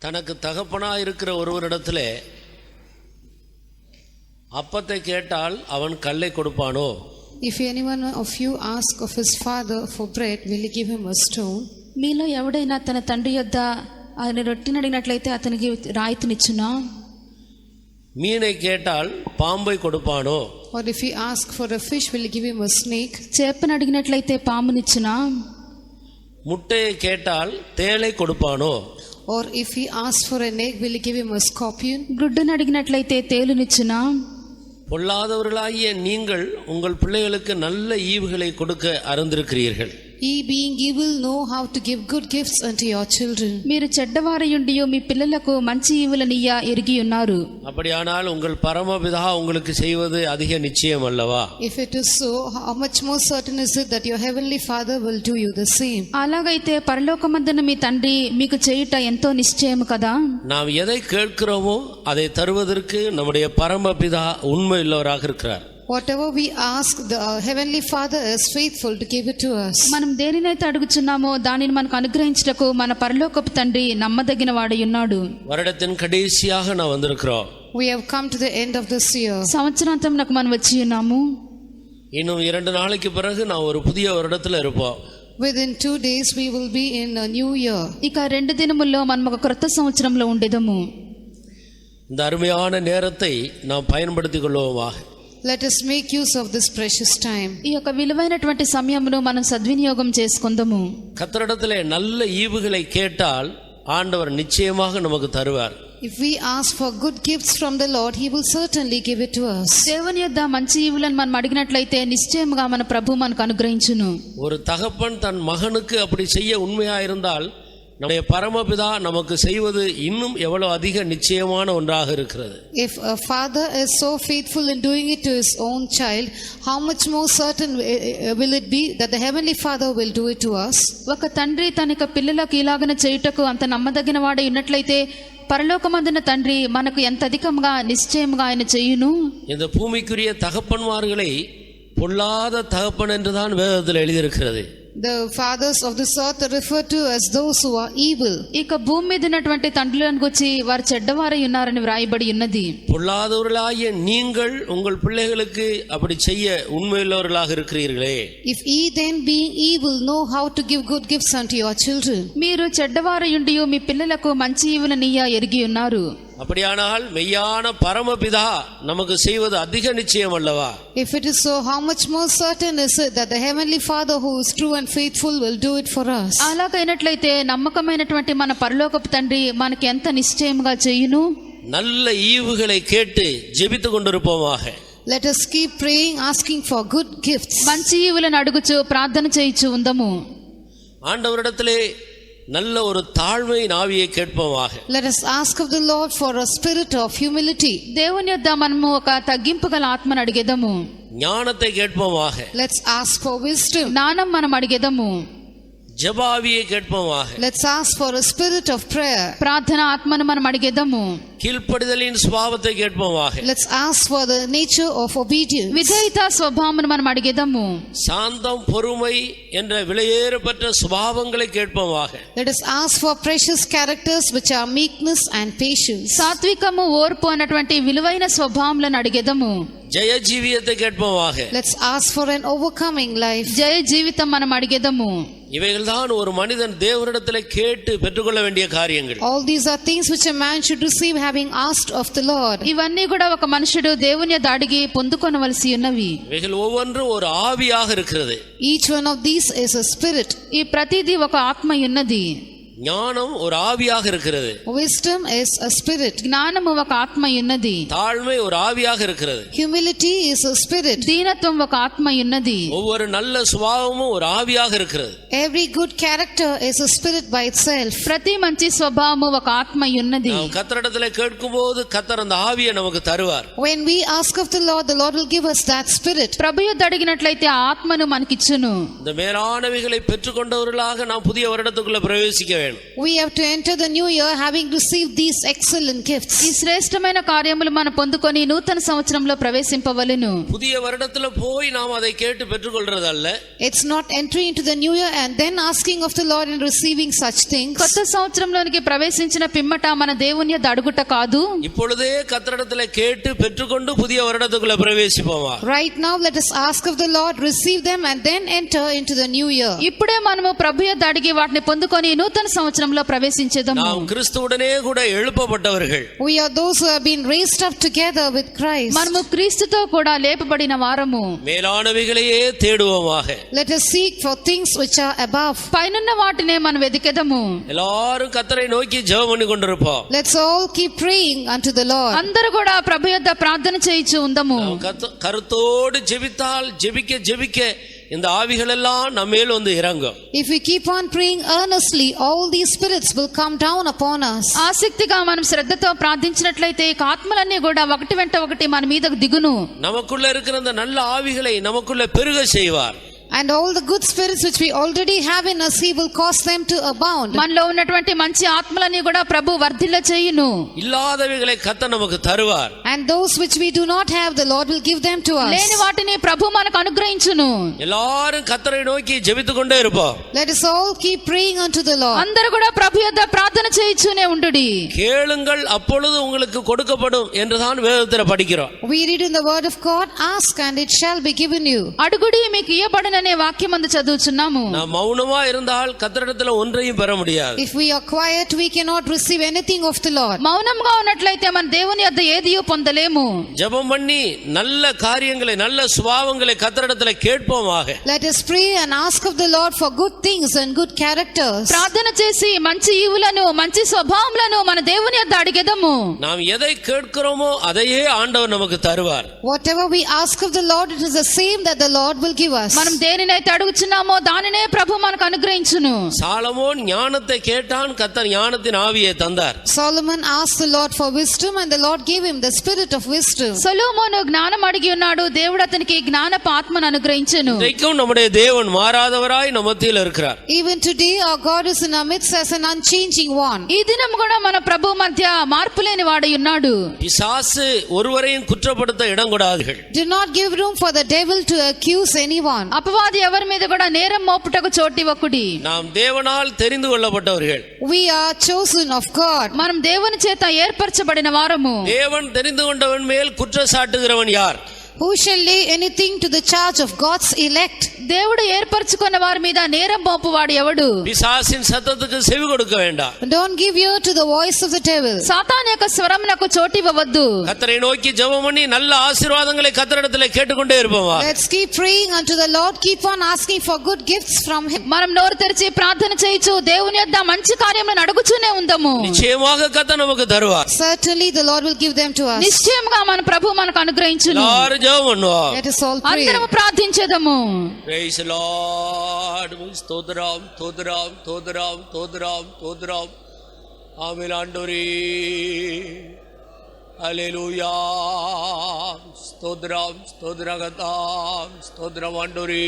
தனக்கு தகப்பனா இருக்கிற ஒருவரிடத்திலே அப்பத்தை கேட்டால் அவன் கல்லை கொடுப்பானோ? If anyone of you ask of his father for bread, will he give him a stone? మీలో ఎవడైనా తన తండ్రి యొద్ద ఆయన రొట్టెని అడిగినట్లయితే అతనికి రాయితీనిచ్చునా? மீனை கேட்டால் பாம்பை கொடுப்பானோ? Or if he ask for a fish, will he give him a snake? చేపను అడిగినట్లయితే పామునిచ్చునా? முட்டையை கேட்டால் தேளை கொடுப்பானோ? Or if he asks for an egg, will he give him a scorpion? గుడ్డును అడిగినట్లయితే తేలునిచ్చునా? பொல்லாதவர்களாகிய நீங்கள் உங்கள் பிள்ளைகளுக்கு நல்ல ஈவுகளை கொடுக்க அறிந்திருக்கிறீர்கள். Ye being evil know how to give good gifts unto your children. మీరు చెడ్డవారయుండియో మీ పిల్లలకు మంచి ఈవులనియ్య ఎరిగి ఉన్నారు. அப்படியானால் உங்கள் பரமபிதா உங்களுக்கு செய்வது அதிக நிச்சயம் அல்லவா? If it is so, how much more certain is it that your heavenly Father will do you the same? అలాగైతే పరలోకమందున మీ తండ్రి మీకు చేయుట ఎంతో నిశ్చయం కదా. நாம் எதை கேட்கிறோமோ அதை தருவதற்கு நம்முடைய பரமபிதா உண்மையுள்ளவராக இருக்கிறார். Whatever we ask, the heavenly Father is faithful to give it to us. మనం దేనినైతే అడుగుచున్నామో దానిని మనకు అనుగ్రహించుటకు మన పరలోకపు తండ్రి నమ్మదగిన వాడై ఉన్నాడు. வருடத்தின் கடைசியாக நான் வந்திருக்கிறோம். We have come to the end of this year. సంవత్సరాంతమునకు మనం వచ్చి ఉన్నాము. இன்னும் 2 நாளைக்கு பிறகு நான் ஒரு புதிய வருடத்துல இருப்போம். Within 2 days we will be in a new year. ఇక 2 దినముల్లో మనం ఒక క్రొత్త సంవత్సరంలో ఉండేదము. இந்த அருமையான நேரத்தை நாம் பயன்படுத்திக் கொள்வோமாக. Let us make use of this precious time. ఈ యొక్క విలువైనటువంటి సమయమును మనం సద్వినియోగం చేసుకుందాము. கர்த்தரிடத்திலே நல்ல ஈவுகளை கேட்டால் ஆண்டவர் நிச்சயமாக நமக்கு தருவார். If we ask for good gifts from the Lord, he will certainly give it to us. దేవుని యొద్ద మంచి ఈవులను మనం అడిగినట్లయితే నిశ్చయముగా మన ప్రభు మనకు అనుగ్రహించును. ஒரு தகப்பன் தன் மகனுக்கு அப்படி செய்ய உண்மையா இருந்தால் நம்முடைய பரமபிதா நமக்கு செய்வது இன்னும் எவ்வளவு அதிக நிச்சயமான ஒன்றாக இருக்கிறது. If a father is so faithful in doing it to his own child, how much more certain will it be that the heavenly Father will do it to us? ఒక తండ్రి తన యొక్క పిల్లలకు ఇలాగన చేయుటకు అంత నమ్మదగిన వాడై ఉన్నట్లయితే పరలోకమందున తండ్రి మనకు ఎంత అధికంగా నిశ్చయముగా ఆయన చేయును. இந்த பூமிக்குரிய தகப்பன்மார்களை பொல்லாத தகப்பன் என்றுதான் வேதத்தில் எழுதியிருக்கிறது. The fathers of this earth are referred to as those who are evil. ఇక భూమి మీద ఉన్నటువంటి తండ్రులను గురించి వారు చెడ్డవారై ఉన్నారని వ్రాయబడి ఉన్నది. பொல்லாதவர்களாகிய நீங்கள் உங்கள் பிள்ளைகளுக்கு அப்படி செய்ய உண்மையுள்ளவர்களாக இருக்கிறீர்களே. If ye then being evil know how to give good gifts unto your children. మీరు చెడ్డవారయుండియో మీ పిల్లలకు మంచి ఈవులనియ్య ఎరిగి ఉన్నారు. அப்படியானால் மெய்யான பரமபிதா நமக்கு செய்வது அதிக நிச்சயம் அல்லவா? If it is so, how much more certain is it that the heavenly Father who is true and faithful will do it for us? అలాగైనట్లయితే నమ్మకమైనటువంటి మన పరలోకపు తండ్రి మనకి ఎంత నిశ్చయముగా చేయును. நல்ல ஈவுகளை கேட்டு ஜெபித்துக் கொண்டிருப்போமாக. Let us keep praying, asking for good gifts. మంచి ఈవులను అడుగుచు ప్రార్థన చేయుచు ఉందము. ஆண்டவரிடத்திலே நல்ல ஒரு தாழ்மை ஆவியை கேட்போமாக. Let us ask of the Lord for a spirit of humility. దేవుని యొద్ద మనము ఒక తగ్గింపు గల ఆత్మను అడిగేదము. ஞானத்தை கேட்போமாக. Let's ask for wisdom. జ్ఞానం మనం అడిగేదము. ஜெபாவியை கேட்போமாக. Let's ask for a spirit of prayer. ప్రార్థన ఆత్మను మనం అడిగేదము. கீழ்ப்படிதலின் சுபாவத்தை கேட்போமாக. Let's ask for the nature of obedience. విధేయత స్వభావమును మనం అడిగేదము. சாந்தம் பொறுமை என்ற விலையேறப்பட்ட சுபாவங்களை கேட்போமாக. Let us ask for precious characters which are meekness and patience. సాత్వికము ఓర్పు అన్నటువంటి విలువైన స్వభావములను అడిగేదము. ஜெய ஜீவியத்தை கேட்போமாக. Let's ask for an overcoming life. జయ జీవితం మనం అడిగేదము. இவைகள்தான் ஒரு மனிதன் தேவனிடத்திலே கேட்டு பெற்றுக்கொள்ள வேண்டிய காரியங்கள். All these are things which a man should receive having asked of the Lord. ఇవన్నీ కూడా ఒక మనుషుడు దేవుని యొద్ద అడిగి పొందుకొనవలసి ఉన్నవి. இவைகள் ஒவ்வொன்றும் ஒரு ஆவியாக இருக்கிறது. Each one of these is a spirit. ఈ ప్రతిదీ ఒక ఆత్మ ఉన్నది. ஞானம் ஒரு ஆவியாக இருக்கிறது. Wisdom is a spirit. జ్ఞానము ఒక ఆత్మ ఉన్నది. தாழ்மை ஒரு ஆவியாக இருக்கிறது. Humility is a spirit. దీనత్వం ఒక ఆత్మ ఉన్నది. ஒவ்வொரு நல்ல சுபாவமும் ஒரு ஆவியாக இருக்கிறது. Every good character is a spirit by itself. ప్రతి మంచి స్వభావము ఒక ఆత్మ ఉన్నది. நாம் கர்த்தரிடத்திலே கேட்கும்போது கர்த்தர் அந்த ஆவியை நமக்கு தருவார். When we ask of the Lord will give us that spirit. ప్రభు యొద్ద అడిగినట్లయితే ఆ ఆత్మను మనకిచ్చును. இந்த மேலானவைகளை பெற்றுக்கொண்டவர்களாக நாம் புதிய வருடத்துக்குள்ள பிரவேசிக்க வேண்டும். வேணும். We have to enter the new year having received these excellent gifts. ఈ శ్రేష్టమైన కార్యములు మనం పొందుకొని నూతన సంవత్సరంలో ప్రవేశింపవలెను. புதிய வருடத்துல போய் நாம் அதை கேட்டு பெற்றுக்கொள்றதல்ல. It's not entering into the new year and then asking of the Lord and receiving such things. కొత్త సంవత్సరంలోనికి ప్రవేశించిన పిమ్మట మన దేవుని యొద్ద అడుగుట కాదు. இப்பொழுதே கர்த்தரிடத்துல கேட்டு பெற்றுக்கொண்டு புதிய வருடத்துக்குள்ள பிரவேசிப்போமா. Right now let us ask of the Lord, receive them and then enter into the new year. ఇప్పుడే మనము ప్రభు యొద్ద అడిగి వాటిని పొందుకొని నూతన సంవత్సరంలో ప్రవేశించేదము. நாம் கிறிஸ்துவுடனே கூட எழுப்பப்பட்டவர்கள். We are those who have been raised up together with Christ. మనము క్రీస్తుతో కూడా లేపబడిన వారము. மேலானவைகளையே தேடுவோமாக. Let us seek for things which are above. పైనున్న వాటినే మనం వెదికెదము. எல்லாரும் கர்த்தரை நோக்கி ஜெபம் பண்ணி கொண்டிருப்போம். Let's all keep praying unto the Lord. అందరూ కూడా ప్రభు యొద్ద ప్రార్థన చేయుచు ఉందము. கருத்தோடு ஜெபித்தால் ஜெபிக்க ஜெபிக்க இந்த ஆவிகள் எல்லாம் நம்மேல் வந்து இறங்கும். If we keep on praying earnestly, all these spirits will come down upon us. ఆసక్తిగా మనం శ్రద్ధతో ప్రార్థించినట్లయితే ఆత్మలన్నీ కూడా ఒకటి వెంట ఒకటి మన మీదకు దిగును. நமக்குள்ள இருக்கிற அந்த நல்ல ஆவிகளை நமக்குள்ள பெருக செய்வார். And all the good spirits which we already have in us, He will cause them to abound. మనలో ఉన్నటువంటి మంచి ఆత్మలన్నీ కూడా ప్రభు వర్ధిల్ల చేయును. இல்லாதவைகளை கர்த்தர் நமக்கு தருவார். And those which we do not have, the Lord will give them to us. లేని వాటిని ప్రభు మనకు అనుగ్రహించును. எல்லாரும் கர்த்தரை நோக்கி ஜெபித்துக்கொண்டே இருப்போம். Let us all keep praying unto the Lord. అందరూ కూడా ప్రభు యొద్ద ప్రార్థన చేయుచునే ఉండుడి. கேளுங்கள் அப்பொழுது உங்களுக்கு கொடுக்கப்படும் என்றுதான் வேதத்துல படிக்கிறோம். We read in the word of God, ask and it shall be given you. అడుగుడి మీకు ఇయ్యబడుననే వాక్యమందు చదువుచున్నాము. நாம் மௌனமா இருந்தால் கர்த்தரிடத்துல ஒன்றையும் பெற முடியாது. If we are quiet, we cannot receive anything of the Lord. మౌనంగా ఉన్నట్లయితే మన దేవుని యొద్ద ఏదియో పొందలేము. ஜெபம் பண்ணி நல்ல காரியங்களை நல்ல சுபாவங்களை கர்த்தரிடத்துல கேட்போமாக. Let us pray and ask of the Lord for good things and good characters. ప్రార్థన చేసి మంచి ఈవులను మంచి స్వభావములను మన దేవుని యొద్ద అడిగెదము. நாம் எதை கேட்கிறோமோ அதையே ஆண்டவர் நமக்கு தருவார். Whatever we ask of the Lord, it is the same that the Lord will give us. మనం దేనినైతే అడుగుచున్నామో దానినే ప్రభు మనకు అనుగ్రహించును. சாலமோன் ஞானத்தை கேட்டான், கர்த்தர் ஞானத்தின் ஆவியை தந்தார். Solomon asked the Lord for wisdom and the Lord gave him the spirit of wisdom. సొలొమోను జ్ఞానం అడిగి ఉన్నాడు, దేవుడు అతనికి జ్ఞానపు ఆత్మను అనుగ్రహించెను. இன்றைக்கும் நம்முடைய தேவன் மாறாதவராய் நம்ம மத்தியில் இருக்கிறார். Even today our God is in our midst as an unchanging one. ఈ దినం కూడా మన ప్రభు మధ్య మార్పులేని వాడై ఉన్నాడు. பிசாசு ஒருவரையும் குற்றப்படுத்த இடம் கொடாதீர்கள். Do not give room for the devil to accuse anyone. అపవాది ఎవరి మీద కూడా నేరం మోపుటకు చోటివ్వకుడి. நாம் தேவனால் தெரிந்து கொள்ளப்பட்டவர்கள். We are chosen of God. మనం దేవుని చేత ఏర్పరచబడిన వారము. தேவன் தெரிந்து கொண்டவன் மேல் குற்றச்சாட்டுகிறவன் யார்? Who shall lay anything to the charge of God's elect? దేవుడు ఏర్పరచుకున్న వారి మీద నేరం మోపువాడు ఎవడు? பிசாசின் சத்தத்துக்கு செவி கொடுக்க வேண்டாம். Don't give ear to the voice of the devil. సాతాను యొక్క స్వరమునకు చోటివ్వవద్దు. கர்த்தரை நோக்கி ஜெபம் பண்ணி நல்ல ஆசீர்வாதங்களை கர்த்தரிடத்தில் கேட்டுக்கொண்டே இருப்போம். Let's keep praying unto the Lord, keep on asking for good gifts from Him. మనం నోరు తెరిచి ప్రార్థన చేయుచు దేవుని యొద్ద మంచి కార్యములను అడుగుచూనే ఉందము. நிச்சயமாக கர்த்தர் நமக்கு தருவார். Certainly the Lord will give them to us. నిశ్చయముగా మన ప్రభు మనకు అనుగ్రహించును. எல்லாரும் ஜெபம் பண்ணுவோம். Let us all pray. అందరము ప్రార్థించేదము. Praise the Lord. ஸ்தோத்திரம் ஸ்தோத்திரம் ஸ்தோத்திரம் ஸ்தோத்திரம் ஸ்தோத்திரம். ஆமென் ஆண்டவரே. ஹல்லேலூயா. ஸ்தோத்திரம் ஸ்தோத்திரம் கர்த்தாவே. ஸ்தோத்திரம் ஆண்டவரே.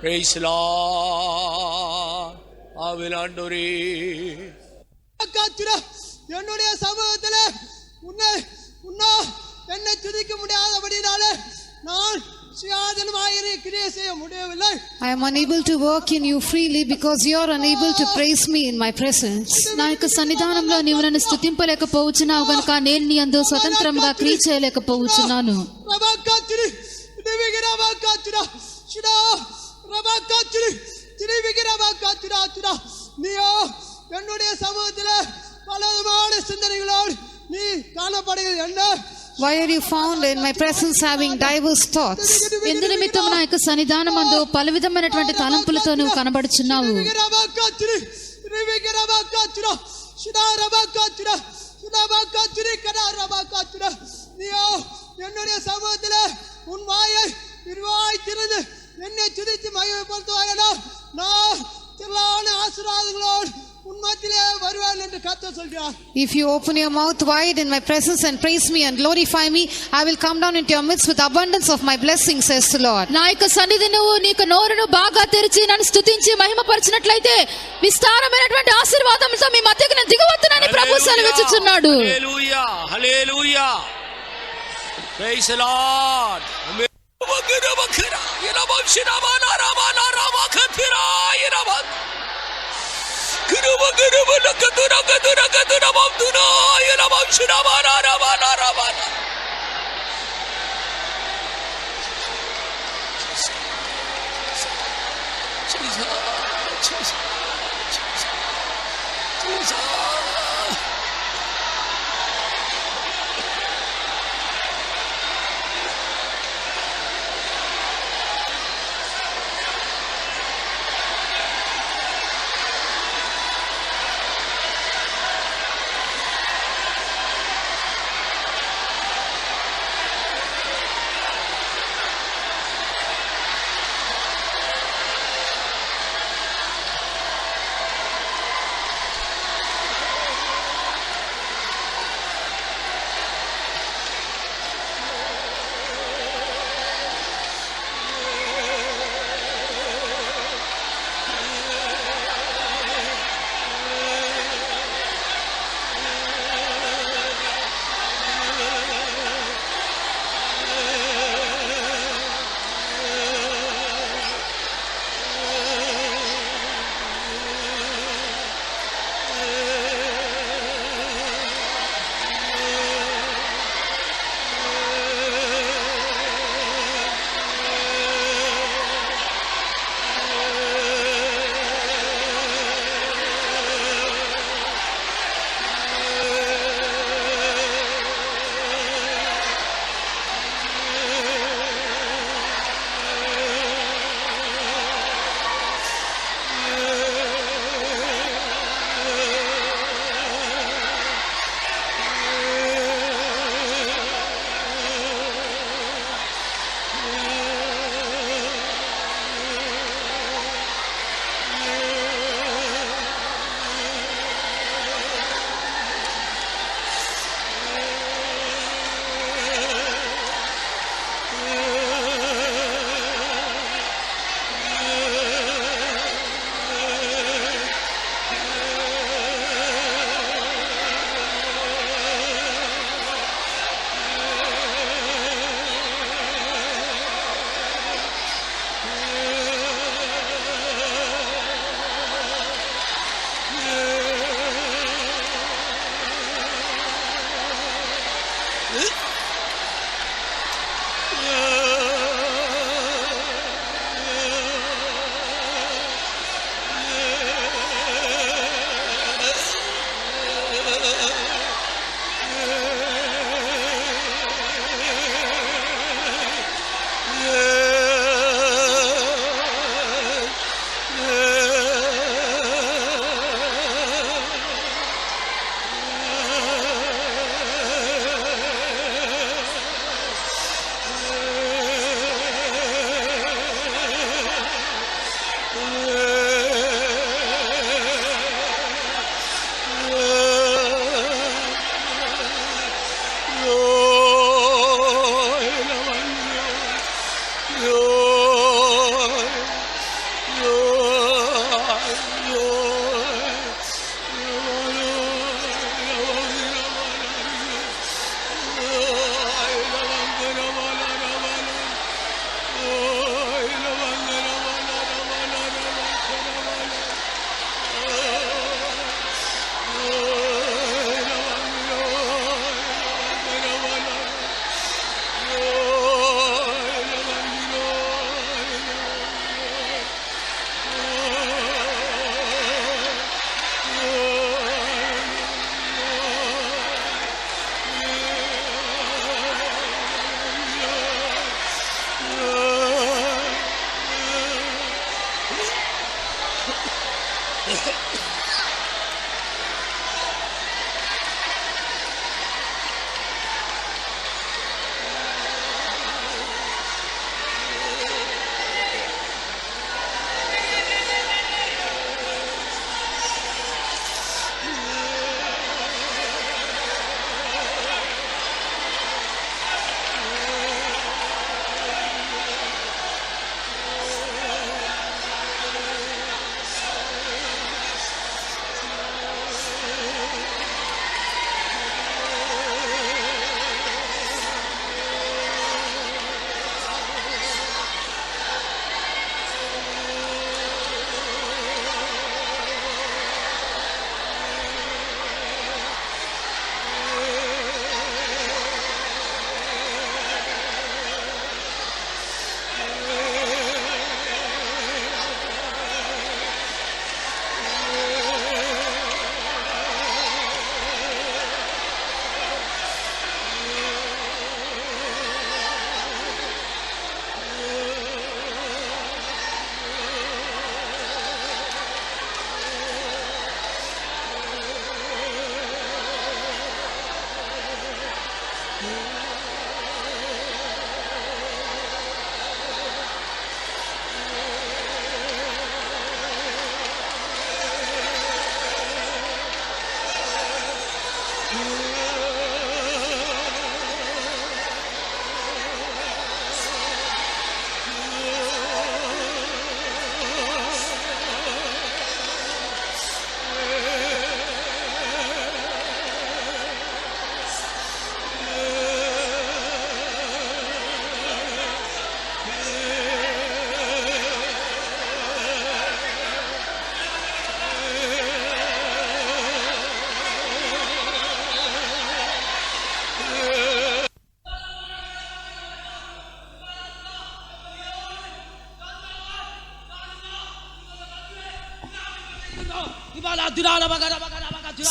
Praise the Lord. ஆமென் ஆண்டவரே. காத்துடா என்னுடைய சமூகத்தில் உன்னை என்னை துதிக்க முடியாதபடினாலே நான் சுயாதீனமாக கிரியை செய்ய முடியவில்லை. I am unable to work in you freely because you are unable to praise me in my presence. నా యొక్క సన్నిధానంలో నీవు నన్ను స్తుతింపలేకపోవచ్చున్నావు గనుక నేను నీ యందు స్వతంత్రంగా క్రియ చేయలేకపోవచ్చున్నాను. రబాకాతురి దివిగిరబాకాతురా శిడా రబాకాతురి దివిగిరబాకాతురా నీయో என்னுடைய சமூகத்தில் பலவிதமான சிந்தனைகளோடு நீ காணப்படுகிறது என்ன? Why are you found in my presence having diverse thoughts? ఎందు నిమిత్తం నా యొక్క సన్నిధానమందు పలు విధమైనటువంటి తలంపులతో నువ్వు కనబడుచున్నావు. என்னுடைய சமூகத்தில் உன் வாயை இருவாய் திறந்து என்னை துதித்து மகிமைப்படுத்துவாயனா நான் திரளான ஆசீர்வாதங்களோடு உன் மத்தியிலே வருவான் என்று கர்த்தர் சொல்கிறார். If you open your mouth wide in my presence and praise me and glorify me, I will come down into your midst with abundance of my blessings, says the Lord. నా యొక్క సన్నిధి నువ్వు నీకు నోరును బాగా తెరిచి నన్ను స్తుతించి మహిమపరిచినట్లయితే విస్తారమైనటువంటి ఆశీర్వాదంతో మీ మధ్యకి నేను దిగవచ్చునని ప్రభు సెలవిచ్చుచున్నాడు. హల్లెలూయా హల్లెలూయా ప్రైజ్ ది లార్డ్.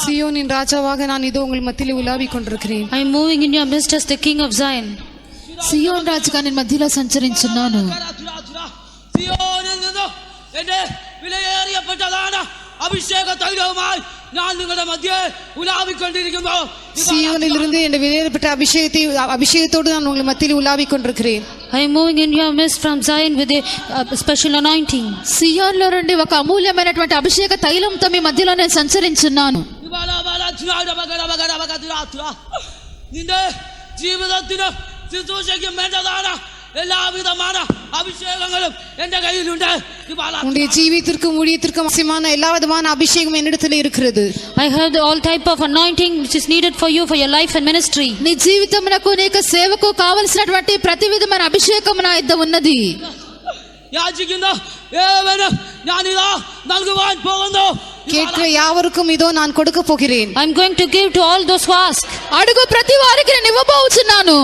சியோனின் ராஜாவாக நான் இதோ உங்கள் மத்தியிலே உலாவிக் கொண்டிருக்கிறேன். I am moving in your midst as the King of Zion. సియోన్ రాజుగా నేను మధ్యలో సంచరించున్నాను. அபிஷேக தைலமாய் நான் உங்கள் மத்தியே உலாவிக் கொண்டிருக்கிறோம். சியோனிலிருந்து என் வெளியேறப்பட்ட அபிஷேகத்தோடு நான் உங்கள் மத்தியில் உலாவிக் கொண்டிருக்கிறேன். I am moving in your midst from Zion with a special anointing. సియోన్లో నుండి ఒక అమూల్యమైనటువంటి అభిషేక తైలంతో మీ మధ్యలో నేను సంచరించున్నాను. നിന്റെ ജീവിതത്തിന് ശുശ്രൂഷയ്ക്ക് വേണ്ടതാണ് எல்லாவிதமான அபிஷேகங்களும் என்ற கையில் உண்டு. உன்னுடைய ஜீவியத்திற்கும் ஊழியத்திற்கும் அவசியமான எல்லா விதமான அபிஷேகம் என்னிடத்தில் இருக்கிறது. I have all type of anointing which is needed for you for your life and ministry. నీ జీవితమునకు నీకు సేవకు కావలసినటువంటి ప్రతి విధమైన అభిషేకం నా యొద్ద ఉన్నది. யாஜிக்கின்ற ஏவன ஞானிதா நல்குவான் போகுந்தோ. கேட்கிற யாவருக்கும் இதோ நான் கொடுக்க போகிறேன். I am going to give to all those who ask. అడుగు ప్రతి వారికి నేను ఇవ్వబోచున్నాను.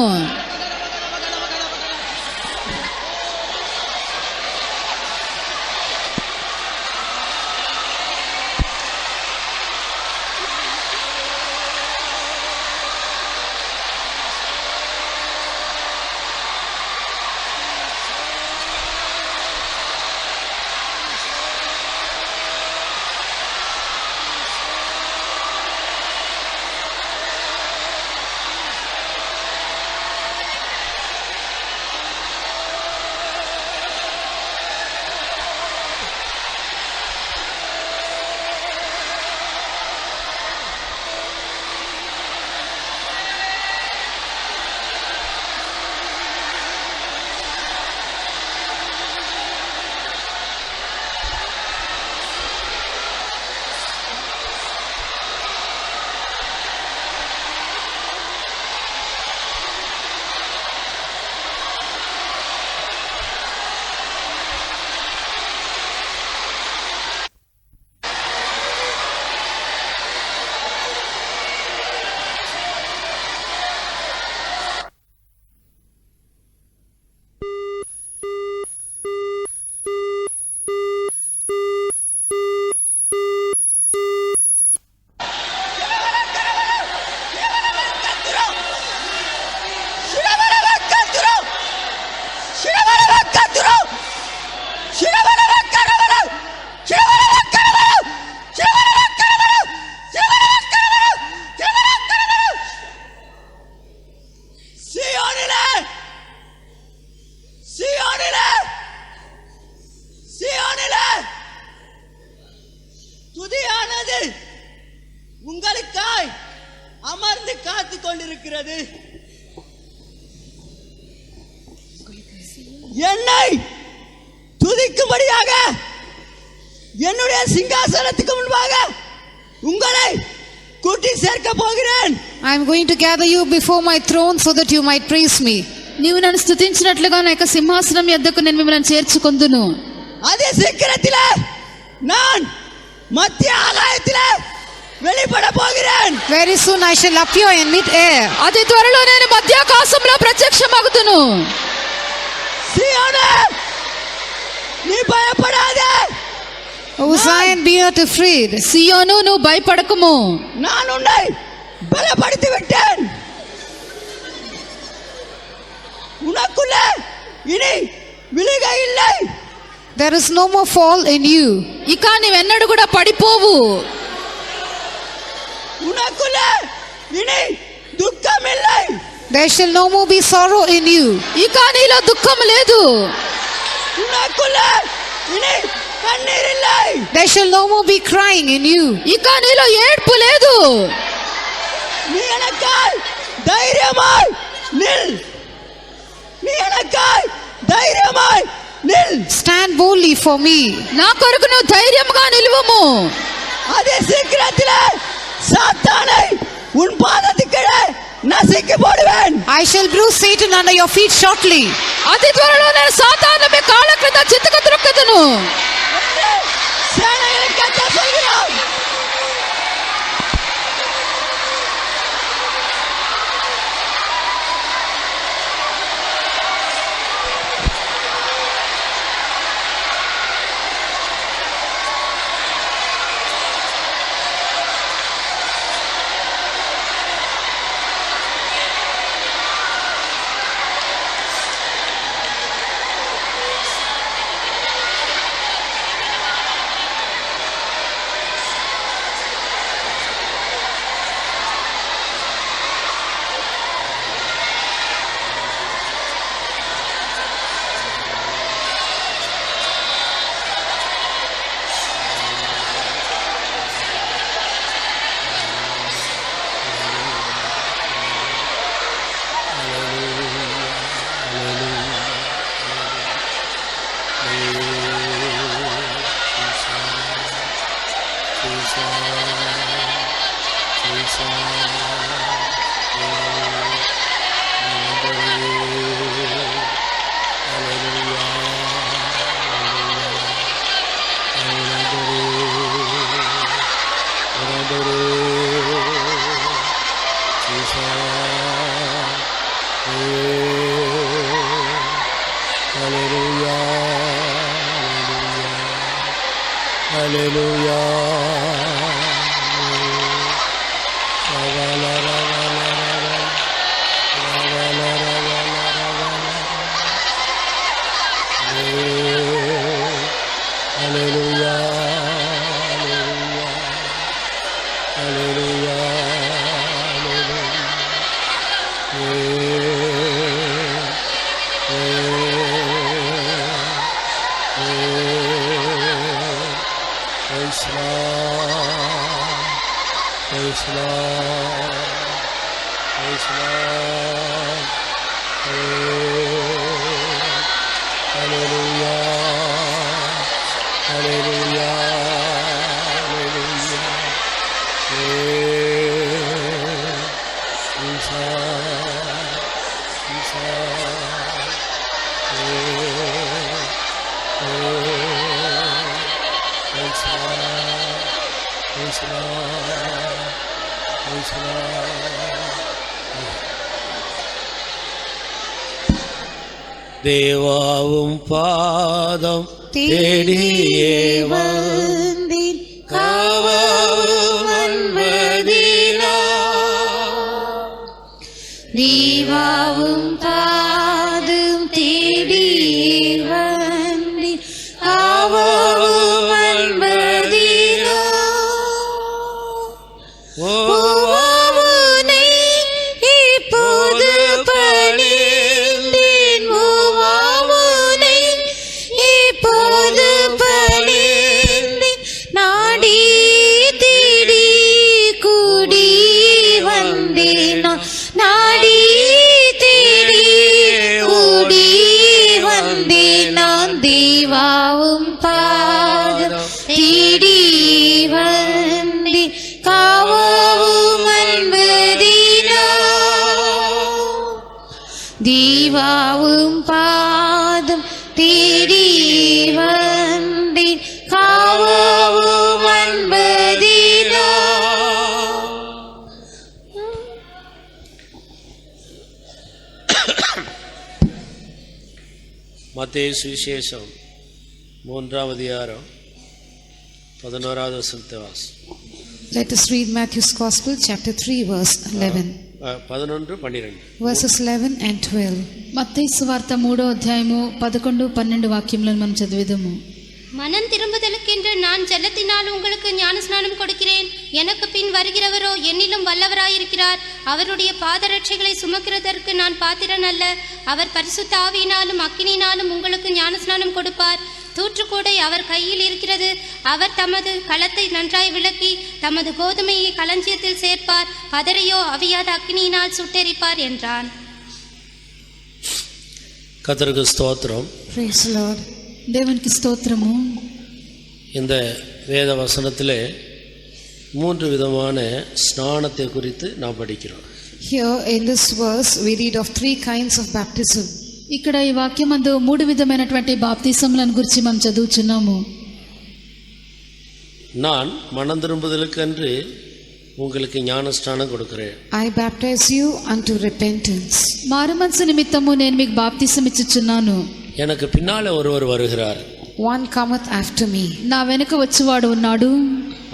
உங்களுக்காய் அமர்ந்து காத்து கொண்டிருக்கிறது. என்னை துதிக்கும்படியாக என்னுடைய சிங்காசனத்துக்கு முன்பாக உங்களை கூட்டி சேர்க்க போகிறேன். I am going to gather you before my throne so that you might praise me. నీవు నన్ను స్తుతించినట్లుగా నా యొక్క సింహాసనం యొద్దకు నేను మిమ్మల్ని చేర్చుకొందును. அதே சீக்கிரத்திலே நான் மத்திய ஆகாயத்திலே வெளிப்பட போகிறேன். Very soon I shall appear in mid-air. అతి త్వరలో నేను మధ్యాకాశంలో ప్రత్యక్షమగుదును. சீயோனே நீ பயப்படாதே. O Zion, be not afraid. సియోను నువ్వు భయపడకుము. நான் உன்னை பலப்படுத்தி விட்டேன். உனக்குள்ளே இனி விழுகை இல்லை. There is no more fall in you. ఇక నీవెన్నడూ కూడా పడిపోవు. உனக்குள்ளே இனி துக்கம் இல்லை. There shall no more be sorrow in you. ఇక నీలో దుఃఖం లేదు. உனக்குள்ளே இனி கண்ணீர் இல்லை. There shall no more be crying in you. ఇక నీలో ఏడ్పు లేదు. நீ எனக்காய் தைரியமாய் நில். நீ எனக்காய் தைரியமாய் நில். Stand boldly for me. నా కొరకు నువ్వు ధైర్యంగా నిలువుము. அதே சீக்கிரத்திலே சாத்தானை உன் பாதத்துக்கீழே நசுக்கி போடுவேன். I shall bruise Satan under your feet shortly. అతి త్వరలో నేను సాతాను మీ కాళ్ళ క్రింద చితక త్రొక్కుదును. சேனைகளின் கர்த்தர் சொல்கிறார். தேவாவும் பாதம் தேடியே வந்தீர் காவாவும் அன்பதினா தேவாவும் பாதம் தேடியே வந்தீர் காவாவும் அன்பதினா ஓவாவுனை இப்போது பணிந்தேன் ஓவாவுனை இப்போது பணிந்தேன் நாடி தேடி கூடி வந்தேன் நாடி தேடி கூடி வந்தேன் நான் தேவாவும் பாதம் தேடி வந்தேன் காவாவும் அன்பதினா தேவாவும் பாதம் தேடி வந்தேன் காவாவும் அன்பதினா மத்தேயு சுவிசேஷம் 3ஆம் அதிகாரம் 11வது வசனத்தை வாசி. Let us read Matthew's Gospel, chapter 3, verse 11. 11, 12. Verses 11 and 12. మత్తయి సువార్త 3వ అధ్యాయము 11, 12 వాక్యములను మనం చదివేదము. மனம் திரும்புதலுக்கென்று நான் ஜலத்தினால் உங்களுக்கு ஞானஸ்நானம் கொடுக்கிறேன். எனக்கு பின் வருகிறவரோ என்னிலும் வல்லவராயிருக்கிறார். அவருடைய பாதரட்சைகளை சுமக்கிறதற்கு நான் பாத்திரன் அல்ல. அவர் பரிசுத்த ஆவியினாலும் அக்கினியினாலும் உங்களுக்கு ஞானஸ்நானம் கொடுப்பார். தூற்றுக்கூடை அவர் கையில் இருக்கிறது. அவர் தமது களத்தை நன்றாய் விளக்கி தமது கோதுமையை களஞ்சியத்தில் சேர்ப்பார். பதரையோ அவியாத அக்கினியினால் சுட்டெரிப்பார் என்றான். கர்த்தருக்கு ஸ்தோத்திரம். Praise the Lord. దేవునికి స్తోత్రము. இந்த வேத வசனத்திலே 3 விதமான ஸ்நானத்தை குறித்து நாம் படிக்கிறோம். Here in this verse we read of 3 kinds of baptism. ఇక్కడ ఈ వాక్యమందు 3 విధమైనటువంటి బాప్తిసములను గురించి మనం చదువుచున్నాము. நான் மனம் திரும்புதலுக்கென்று உங்களுக்கு ஞானஸ்நானம் கொடுக்கிறேன். I baptize you unto repentance. మారుమనసు నిమిత్తము నేను మీకు బాప్తిసం ఇచ్చుచున్నాను. எனக்கு பின்னாலே ஒருவர் வருகிறார். One cometh after me. నా వెనుక వచ్చువాడు ఉన్నాడు.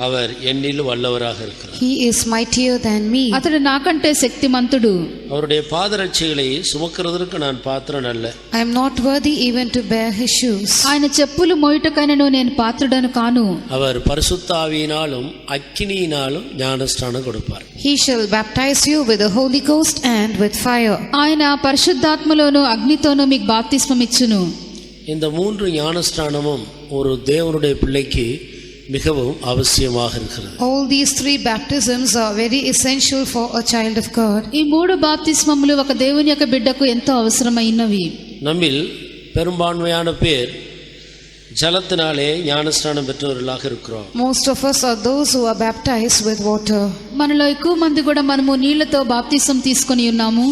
அவர் என்னிலும் வல்லவராக இருக்கிறார். He is mightier than me. అతడు నాకంటే శక్తిమంతుడు. அவருடைய பாதரட்சைகளை சுமக்கிறதற்கு நான் பாத்திரன் அல்ல. I am not worthy even to bear his shoes. ఆయన చెప్పులు మోయుటకైనను నేను పాత్రుడను కాను. அவர் பரிசுத்த ஆவியினாலும் அக்கினியினாலும் ஞானஸ்நானம் கொடுப்பார். He shall baptize you with the Holy Ghost and with fire. ఆయన పరిశుద్ధాత్మలోను అగ్నితోను మీకు బాప్తిస్మం ఇచ్చును. இந்த 3 ஞானஸ்நானமும் ஒரு தேவனுடைய பிள்ளைக்கு மிகவும் அவசியமாக இருக்கிறது. All these 3 baptisms are very essential for a child of God. ఈ 3 బాప్తిస్మములు ఒక దేవుని యొక్క బిడ్డకు ఎంతో అవసరమైనవి. நம்மில் பெரும்பான்மையான பேர் ஜலத்தினாலே ஞானஸ்நானம் பெற்றவர்களாக இருக்கிறோம். Most of us are those who are baptized with water. మనలో ఎక్కువ మంది కూడా మనము నీళ్లతో బాప్తిసం తీసుకొని ఉన్నాము.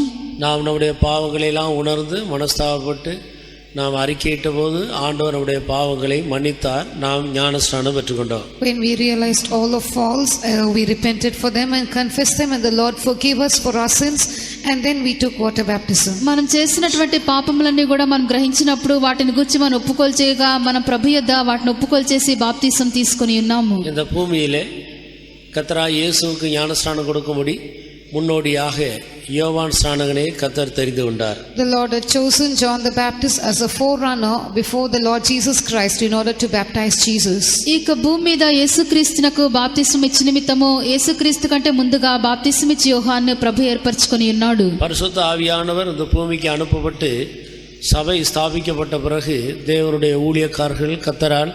நாம் நம்முடைய பாவங்களை எல்லாம் உணர்ந்து மனஸ்தாபப்பட்டு நாம் அறிக்கையிட்ட போது ஆண்டவர் நம்முடைய பாவங்களை மன்னித்தார். நாம் ஞானஸ்நானம் பெற்றுக்கொண்டோம். When we realized all our faults, we repented for them and confessed them, and the Lord forgave us for our sins, and then we took water baptism. మనం చేసినటువంటి పాపములన్నీ కూడా మనం గ్రహించినప్పుడు వాటిని గురించి మనం ఒప్పుకోలు చేయగా మన ప్రభు యొద్ద వాటిని ఒప్పుకోలు చేసి బాప్తిసం తీసుకొని ఉన్నాము. இந்த பூமியிலே கர்த்தராகிய இயேசுவுக்கு ஞானஸ்நானம் கொடுக்கும்படி முன்னோடியாக யோவான் ஸ்நானகனை கர்த்தர் தெரிந்து கொண்டார். The Lord had chosen John the Baptist as a forerunner before the Lord Jesus Christ in order to baptize Jesus. ఈ భూమి మీద యేసుక్రీస్తునకు బాప్తిసం ఇచ్చిన నిమిత్తము యేసుక్రీస్తు కంటే ముందుగా బాప్తిసం ఇచ్చి యోహాను ప్రభు ఏర్పరచుకొని ఉన్నాడు. பரிசுத்த ஆவியானவர் இந்த பூமிக்கு அனுப்பப்பட்டு சபை ஸ்தாபிக்கப்பட்ட பிறகு தேவனுடைய ஊழியக்காரர்கள் கர்த்தரால்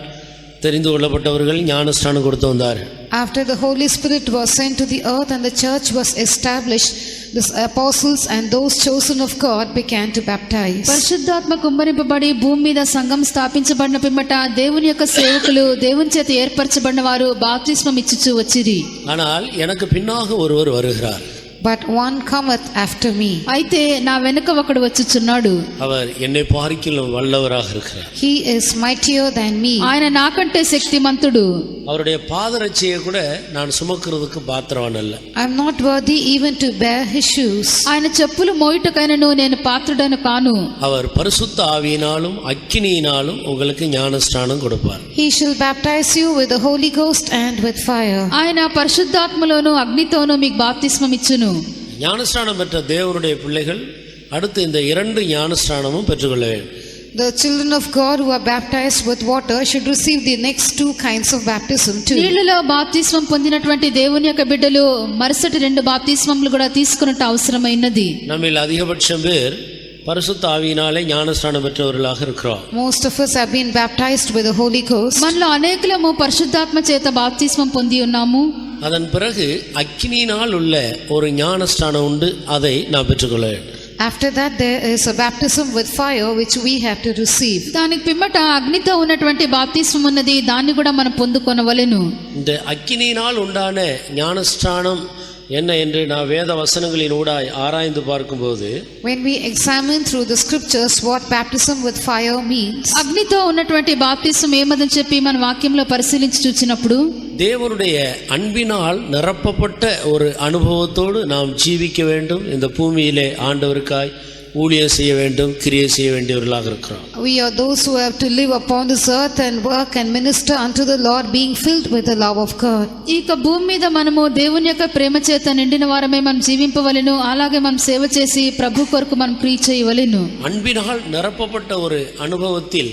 தெரிந்து கொள்ளப்பட்டவர்கள் ஞானஸ்நானம் கொடுத்து வந்தார். After the Holy Spirit was sent to the earth and the church was established, the apostles and those chosen of God began to baptize. పరిశుద్ధాత్మ కుమ్మరింపబడి భూమి మీద సంఘం స్థాపించబడిన పిమ్మట దేవుని యొక్క సేవకులు దేవుని చేత ఏర్పరచబడిన వారు బాప్తిస్మం ఇచ్చుచూ వచ్చిరి. ஆனால் எனக்கு பின்னாக ஒருவர் வருகிறார். But one cometh after me. అయితే నా వెనుక ఒకడు వచ్చుచున్నాడు. அவர் என்னை பார்க்கிலும் வல்லவராக இருக்கிறார். He is mightier than me. ఆయన నాకంటే శక్తిమంతుడు. அவருடைய பாதரட்சையை கூட நான் சுமக்கிறதுக்கு பாத்திரவான் அல்ல. I am not worthy even to bear his shoes. ఆయన చెప్పులు మోయుటకైనను నేను పాత్రుడను కాను. அவர் பரிசுத்த ஆவியினாலும் அக்கினியினாலும் உங்களுக்கு ஞானஸ்நானம் கொடுப்பார். He shall baptize you with the Holy Ghost and with fire. ఆయన పరిశుద్ధాత్మలోను అగ్నితోను మీకు బాప్తిస్మం ఇచ్చును. ஞானஸ்நானம் பெற்ற தேவனுடைய பிள்ளைகள் அடுத்து இந்த 2 ஞானஸ்நானமும் பெற்றுக்கொள்ள வேண்டும். The children of God who are baptized with water should receive the next 2 kinds of baptism too. నీళ్లలో బాప్తిస్మం పొందినటువంటి దేవుని యొక్క బిడ్డలు మరుసటి 2 బాప్తిస్మములు కూడా తీసుకున్నట్టు అవసరమైనది. நம்மில் அதிகபட்சம் பேர் பரிசுத்த ஆவியினாலே ஞானஸ்நானம் பெற்றவர்களாக இருக்கிறோம். Most of us have been baptized with the Holy Ghost. మనలో అనేకులము పరిశుద్ధాత్మ చేత బాప్తిస్మం పొంది ఉన్నాము. அதன் பிறகு அக்கினியினால் உள்ள ஒரு ஞானஸ்நானம் உண்டு, அதை நாம் பெற்றுக்கொள்ள வேண்டும். After that there is a baptism with fire which we have to receive. దానికి పిమ్మట అగ్నితో ఉన్నటువంటి బాప్తిస్మం ఉన్నది, దాన్ని కూడా మనం పొందుకొనవలెను. இந்த அக்கினியினால் உண்டான ஞானஸ்நானம் என்ன என்று நான் வேத வசனங்களின் ஊடாய் ஆராய்ந்து பார்க்கும்போது, When we examine through the scriptures what baptism with fire means, అగ్నితో ఉన్నటువంటి బాప్తిస్మం ఏమదని చెప్పి మన వాక్యంలో పరిశీలించి చూచినప్పుడు, தேவனுடைய அன்பினால் நிரப்பப்பட்ட ஒரு அனுபவத்தோடு நாம் ஜீவிக்க வேண்டும். இந்த பூமியிலே ஆண்டவருக்காய் ஊழியம் செய்ய வேண்டும், கிரியை செய்ய வேண்டியவர்களாக இருக்கிறோம். we are those who have to live upon this earth and work and minister unto the Lord, being filled with the love of God. ఈ భూమి మీద మనము దేవుని యొక్క ప్రేమ చేత నిండిన వారమే మనం జీవింపవలెను. అలాగే మనం సేవ చేసి ప్రభు కొరకు మనం క్రియ చేయవలెను. அன்பினால் நிரப்பப்பட்ட ஒரு அனுபவத்தில்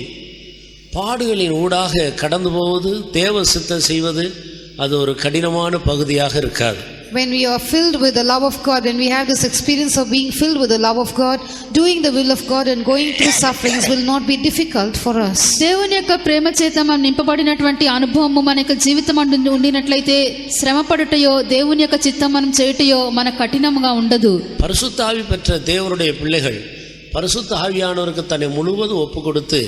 பாடுகளின் ஊடாக கடந்து போவது, தேவ சித்தம் செய்வது, அது ஒரு கடினமான பகுதியாக இருக்காது. When we are filled with the love of God, when we have this experience of being filled with the love of God, doing the will of God and going through sufferings will not be difficult for us. దేవుని యొక్క ప్రేమ చేత మనం నింపబడినటువంటి అనుభవము మన యొక్క జీవితం ఉండినట్లయితే శ్రమపడుటయో దేవుని యొక్క చిత్తం మనం చేయుటయో మన కఠినముగా ఉండదు. பரிசுத்த ஆவி பெற்ற தேவனுடைய பிள்ளைகள் பரிசுத்த ஆவியானவருக்கு தன்னை முழுவதும் ஒப்பு கொடுத்து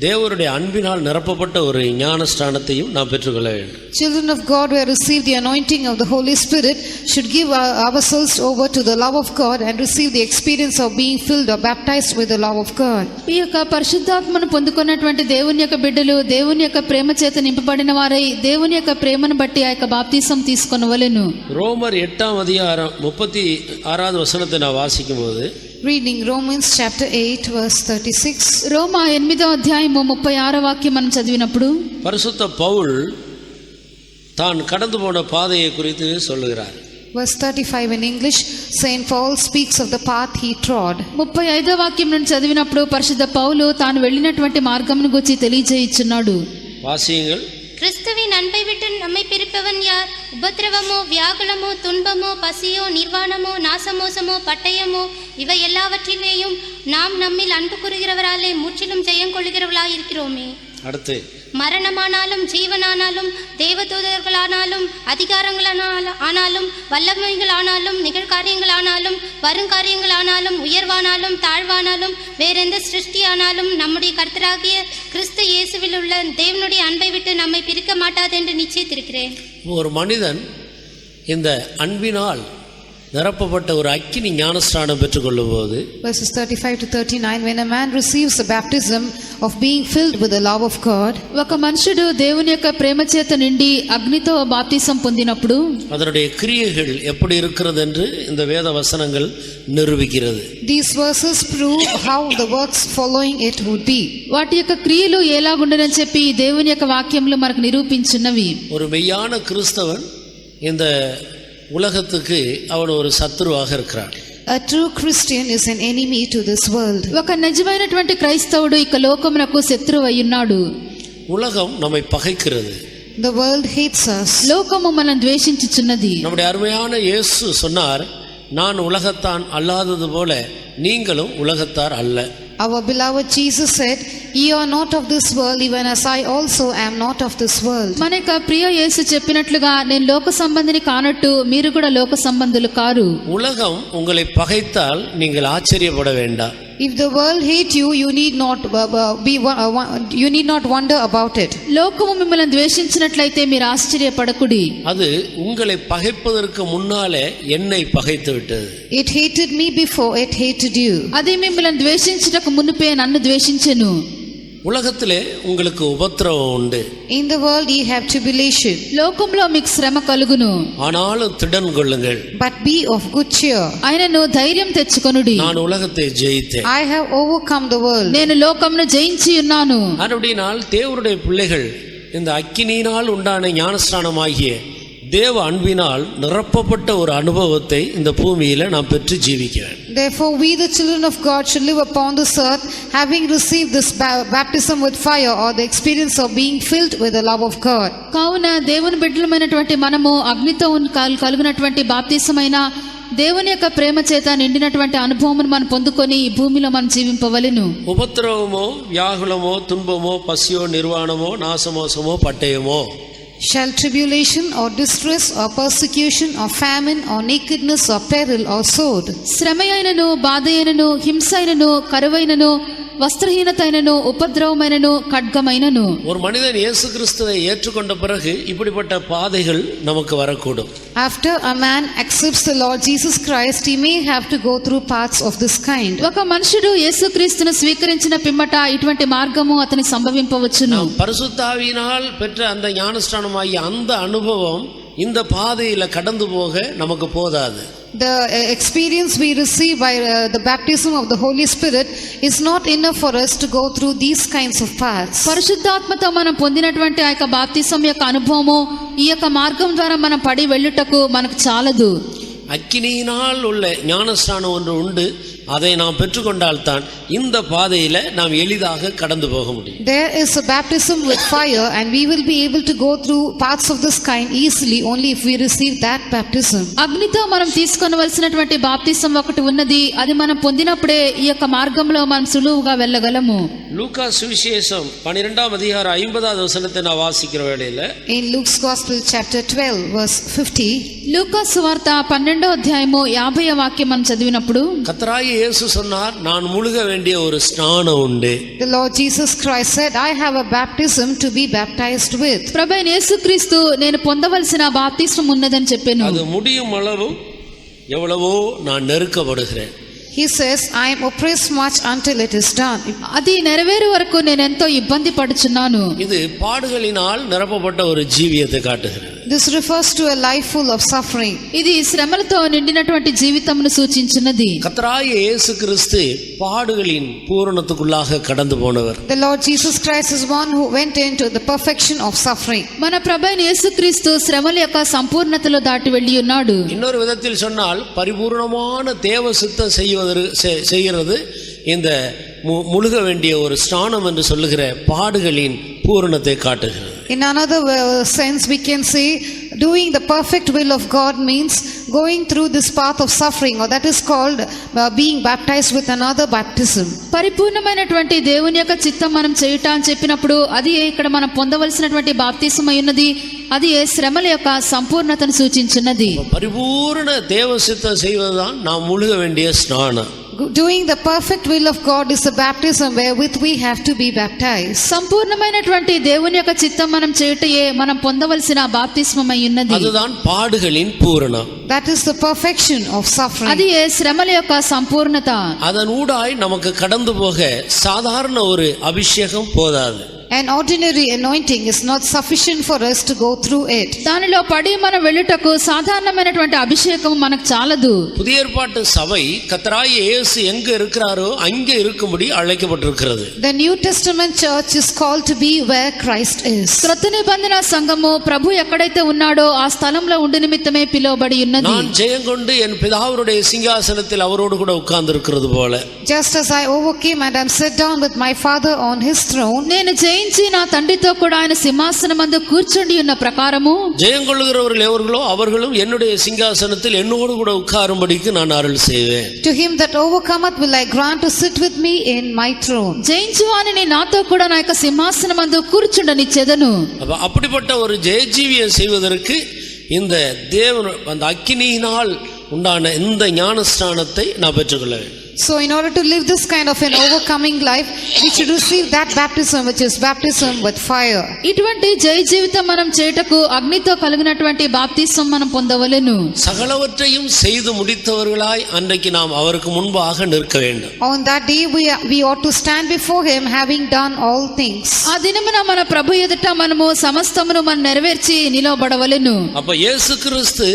தேவனுடைய அன்பினால் நிரப்பப்பட்ட ஒரு ஞானஸ்நானத்தையும் நாம் பெற்றுக்கொள்ள வேண்டும். Children of God who have received the anointing of the Holy Spirit should give ourselves over to the love of God and receive the experience of being filled or baptized with the love of God. ఈ యొక్క పరిశుద్ధాత్మను పొందుకున్నటువంటి దేవుని యొక్క బిడ్డలు దేవుని యొక్క ప్రేమ చేత నింపబడిన వారై దేవుని యొక్క ప్రేమను బట్టి ఆ యొక్క బాప్తిసం తీసుకొనవలెను. ரோமர் 8ஆம் அதிகாரம் 36வது வசனத்தை நான் வாசிக்கும்போது, Reading Romans chapter 8 verse 36. రోమా 8వ అధ్యాయము 36వ వాక్యం మనం చదివినప్పుడు, பரிசுத்த பவுல் தான் கடந்து போன பாதையை குறித்து சொல்லுகிறார். Verse 35 in English, Saint Paul speaks of the path he trod. 35వ వాక్యం నుండి చదివినప్పుడు పరిశుద్ధ పౌలు తాను వెళ్ళినటువంటి మార్గమును గురించి తెలియజేయుచున్నాడు. வாசியுங்கள். கிறிஸ்துவின் அன்பை விட்டு நம்மை பிரிப்பவன் யார்? உபத்திரவமோ, வியாகுலமோ, துன்பமோ, பசியோ, நிர்வாணமோ, நாசமோசமோ, பட்டயமோ, இவை எல்லாவற்றிலேயும் நாம் நம்மில் அன்பு கூறுகிறவராலே முற்றிலும் ஜெயம் கொள்கிறவர்களாயிருக்கிறோமே. அடுத்து, மரணமானாலும் ஜீவனானாலும் தேவதூதர்களானாலும் அதிகாரங்களானாலும் வல்லமைகளானாலும் நிகழ்காரியங்களானாலும் வருங்காரியங்களானாலும் உயர்வானாலும் தாழ்வானாலும் வேறெந்த சிருஷ்டியானாலும் நம்முடைய கர்த்தராகிய கிறிஸ்து இயேசுவில் உள்ள உள்ள தேவனுடைய அன்பை விட்டு நம்மை பிரிக்க மாட்டாது என்று நிச்சயித்திருக்கிறேன். ஒரு மனிதன் இந்த அன்பினால் நிரப்பப்பட்ட ஒரு அக்கினி ஞானஸ்நானம் பெற்றுக்கொள்ளும் போது Verses 35 to 39, when a man receives the baptism of being filled with the love of God, ఒక మనుషుడు దేవుని యొక్క ప్రేమ చేత నిండి అగ్నితో బాప్తిసం పొందినప్పుడు அதனுடைய கிரியைகள் எப்படி இருக்கிறது என்று இந்த வேத வசனங்கள் நிரூபிக்கிறது. these verses prove how the works following it would be. వాటి యొక్క క్రియలు ఎలాగుండనని చెప్పి దేవుని యొక్క వాక్యములు మనకు నిరూపించున్నవి. ஒரு மெய்யான கிறிஸ்தவன் இந்த உலகத்துக்கு அவன் ஒரு சத்துருவாக இருக்கிறான். A true Christian is an enemy to this world. ఒక నిజమైనటువంటి క్రైస్తవుడు ఇక లోకమునకు శత్రువు అయ్యున్నాడు. உலகம் நம்மை பகைக்கிறது. The world hates us. లోకము మనల్ని ద్వేషించుచున్నది. நம்முடைய அருமையான இயேசு சொன்னார், நான் உலகத்தான் அல்லாதது போல நீங்களும் உலகத்தார் அல்ல. Our beloved Jesus said, "Ye are not of this world, even as I also am not of this world." మన యొక్క ప్రియ యేసు చెప్పినట్లుగా నేను లోక సంబంధిని కానట్టు మీరు కూడా లోక సంబంధులు కారు. உலகம் உங்களை பகைத்தால் நீங்கள் ஆச்சரியப்பட வேண்டாம். If the world hate you, you need not wonder about it. లోకము మిమ్మల్ని ద్వేషించినట్లయితే మీరు ఆశ్చర్యపడకుడి. அது உங்களை பகைப்பதற்கு முன்னாலே என்னை பகைத்து விட்டது. It hated me before it hated you. అది మిమ్మల్ని ద్వేషించుటకు మునుపే నన్ను ద్వేషించెను. உலகத்திலே உங்களுக்கு உபத்திரவம் உண்டு. In the world ye have tribulation. లోకంలో మీకు శ్రమ కలుగును. ஆனாலும் திடன் கொள்ளுங்கள். But be of good cheer. ఆయనను ధైర్యం తెచ్చుకొనుడి. நான் உலகத்தை ஜெயித்தேன். I have overcome the world. నేను లోకమును జయించి ఉన్నాను. அப்படினால் தேவனுடைய பிள்ளைகள் இந்த அக்கினியினால் உண்டான ஞானஸ்நானமாகிய தேவ அன்பினால் நிரப்பப்பட்ட ஒரு அனுபவத்தை இந்த பூமியில நாம் பெற்று ஜீவிக்கிறோம். Therefore we the children of God should live upon this earth, having received this baptism with fire, or the experience of being filled with the love of God. కావున దేవుని బిడ్డలమైనటువంటి మనము అగ్నితో కలుగునటువంటి బాప్తిసమైన దేవుని యొక్క ప్రేమ చేత నిండినటువంటి అనుభవమును మనం పొందుకొని ఈ భూమిలో మనం జీవింపవలెను. ఉపద్రవమో వ్యాకులమో తుంబమో పస్యో నిర్వాణమో నాశమోసమో పట్టయమో, Shall tribulation or distress or persecution or famine or nakedness or peril or sword? శ్రమయైనను బాధయైనను హింసైనను కరువైనను వస్త్రహీనతైనను ఉపద్రవమైనను ఖడ్గమైనను. ஒரு மனிதன் இயேசு கிறிஸ்துவை ஏற்றுக்கொண்ட பிறகு இப்படிப்பட்ட பாதைகள் நமக்கு வரக்கூடும். After a man accepts the Lord Jesus Christ, he may have to go through paths of this kind. ఒక మనుషుడు యేసుక్రీస్తును స్వీకరించిన పిమ్మట ఇటువంటి మార్గము అతని సంభవింపవచ్చును. பரிசுத்த ஆவியினால் பெற்ற அந்த ஞானஸ்நானமாகிய அந்த அனுபவம் இந்த பாதையில கடந்து போக நமக்கு போதாது. The experience we receive by the baptism of the Holy Spirit is not enough for us to go through these kinds of paths. పరిశుద్ధాత్మతో మనం పొందినటువంటి ఆ యొక్క బాప్తిసం యొక్క అనుభవము ఈ యొక్క మార్గం ద్వారా మనం పడి వెళ్ళుటకు మనకు చాలదు. அக்கினியினால் உள்ள ஞானஸ்நானம் ஒன்று உண்டு. அதை நாம் பெற்றுக்கொண்டால்தான் இந்த பாதையில நாம் எளிதாக கடந்து போக முடியும். There is a baptism with fire, and we will be able to go through paths of this kind easily only if we receive that baptism. అగ్నితో మనం తీసుకొనవలసినటువంటి బాప్తిసం ఒకటి ఉన్నది. అది మనం పొందినప్పుడే ఈ యొక్క మార్గంలో మనం సులువుగా వెళ్ళగలము. லூக்கா சுவிசேஷம் 12ஆம் அதிகாரம் 50வது வசனத்தை நான் வாசிக்கிற வேளையில, In Luke's Gospel chapter 12 verse 50, లూకా సువార్త 12వ అధ్యాయము 50వ వాక్యం మనం చదివినప్పుడు, கர்த்தராகிய இயேசு சொன்னார், நான் முழுக வேண்டிய ஒரு ஸ்நானம் உண்டு. the Lord Jesus Christ said, "I have a baptism to be baptized with." ప్రభువైన యేసుక్రీస్తు నేను పొందవలసిన బాప్తిసం ఉన్నదని చెప్పాను. அது முடியும் அளவு எவ்வளவோ நான் நெருக்கப்படுகிறேன். He says, "I am oppressed much until it is done." అది నెరవేరు వరకు నేను ఎంతో ఇబ్బంది పడుచున్నాను. இது பாடுகளினால் நிரப்பப்பட்ட ஒரு ஜீவியத்தை காட்டுகிறது. This refers to a life full of suffering. ఇది శ్రమలతో నిండినటువంటి జీవితమును సూచించున్నది. கர்த்தராகிய இயேசு கிறிஸ்து பாடுகளின் பூரணத்துக்குள்ளாக கடந்து போனவர். The Lord Jesus Christ is one who went into the perfection of suffering. మన ప్రభువైన యేసుక్రీస్తు శ్రమల యొక్క సంపూర్ణతలో దాటి వెళ్ళి ఉన్నాడు. இன்னொரு விதத்தில் சொன்னால் பரிபூர்ணமான தேவ சித்தம் செய்கிறது இந்த முழுக வேண்டிய ஒரு ஸ்நானம் என்று சொல்லுகிற பாடுகளின் பூரணத்தை காட்டுகிறது. In another sense we can say doing the perfect will of God means going through this path of suffering, or that is called being baptized with another baptism. పరిపూర్ణమైనటువంటి దేవుని యొక్క చిత్తం మనం చేయుట అని చెప్పినప్పుడు అది ఇక్కడ మనం పొందవలసినటువంటి బాప్తిసం అయి ఉన్నది. అది శ్రమల యొక్క సంపూర్ణతను సూచించున్నది. பரிபூர்ண தேவ சித்தம் செய்வதுதான் நாம் முழுக வேண்டிய ஸ்நானம். Doing the perfect will of God is the baptism wherewith we have to be baptized. సంపూర్ణమైనటువంటి దేవుని యొక్క చిత్తం మనం చేయుటయే మనం పొందవలసిన బాప్తిస్మమై ఉన్నది. அதுதான் பாடுகளின் பூரணம். That is the perfection of suffering. అది ఏ శ్రమల యొక్క సంపూర్ణత. அதன் ஊடாய் நமக்கு கடந்து போக சாதாரண ஒரு அபிஷேகம் போதாது. An ordinary anointing is not sufficient for us to go through it. దానిలో పడి మనం వెళ్ళుటకు సాధారణమైనటువంటి అభిషేకం మనకు చాలదు. புதிய ஏற்பாட்டு சபை கர்த்தராகிய இயேசு எங்க இருக்கிறாரோ அங்கே இருக்கும்படி அழைக்கப்பட்டிருக்கிறது. The New Testament church is called to be where Christ is. క్రొత్త నిబంధన సంఘము ప్రభు ఎక్కడైతే ఉన్నాడో ఆ స్థలంలో ఉండి నిమిత్తమే పిలువబడి ఉన్నది. நான் ஜெயங்கொண்டு என் பிதாவுடைய சிங்காசனத்தில் அவரோடு கூட உட்கார்ந்து இருக்கிறது போல. Just as I overcame and am set down with my Father on his throne. నేను జయించి నా తండ్రితో కూడా ఆయన సింహాసనమందు కూర్చుండి ఉన్న ప్రకారము ஜெயங்கொள்ளுகிறவர்கள் எவர்களோ அவர்களும் என்னுடைய சிங்காசனத்தில் என்னோடு கூட உட்காரும்படிக்கு நான் அருள் செய்வேன். To him that overcometh will I grant to sit with me in my throne. జయించువానిని నాతో కూడా నా యొక్క సింహాసనమందు కూర్చుండనిచ్చెదను. அப்படிப்பட்ட ஒரு ஜெயஜீவியம் செய்வதற்கு இந்த தேவன் அந்த அக்கினியினால் உண்டான இந்த ஞானஸ்நானத்தை நான் பெற்றுக்கொள்ள வேண்டும். So in order to live this kind of an overcoming life, we should receive that baptism which is baptism with fire. ఇటువంటి జయ జీవితం మనం చేయుటకు అగ్నితో కలిగినటువంటి బాప్తిసం మనం పొందవలెను. சகலவற்றையும் செய்து முடித்தவர்களாய் அன்றைக்கு நாம் அவருக்கு முன்பாக நிற்க வேண்டும். On that day we ought to stand before him having done all things. ఆ దినమున మన ప్రభు ఎదుట మనము సమస్తమును మనం నెరవేర్చి నిలవబడవలెను. அப்ப இயேசு கிறிஸ்து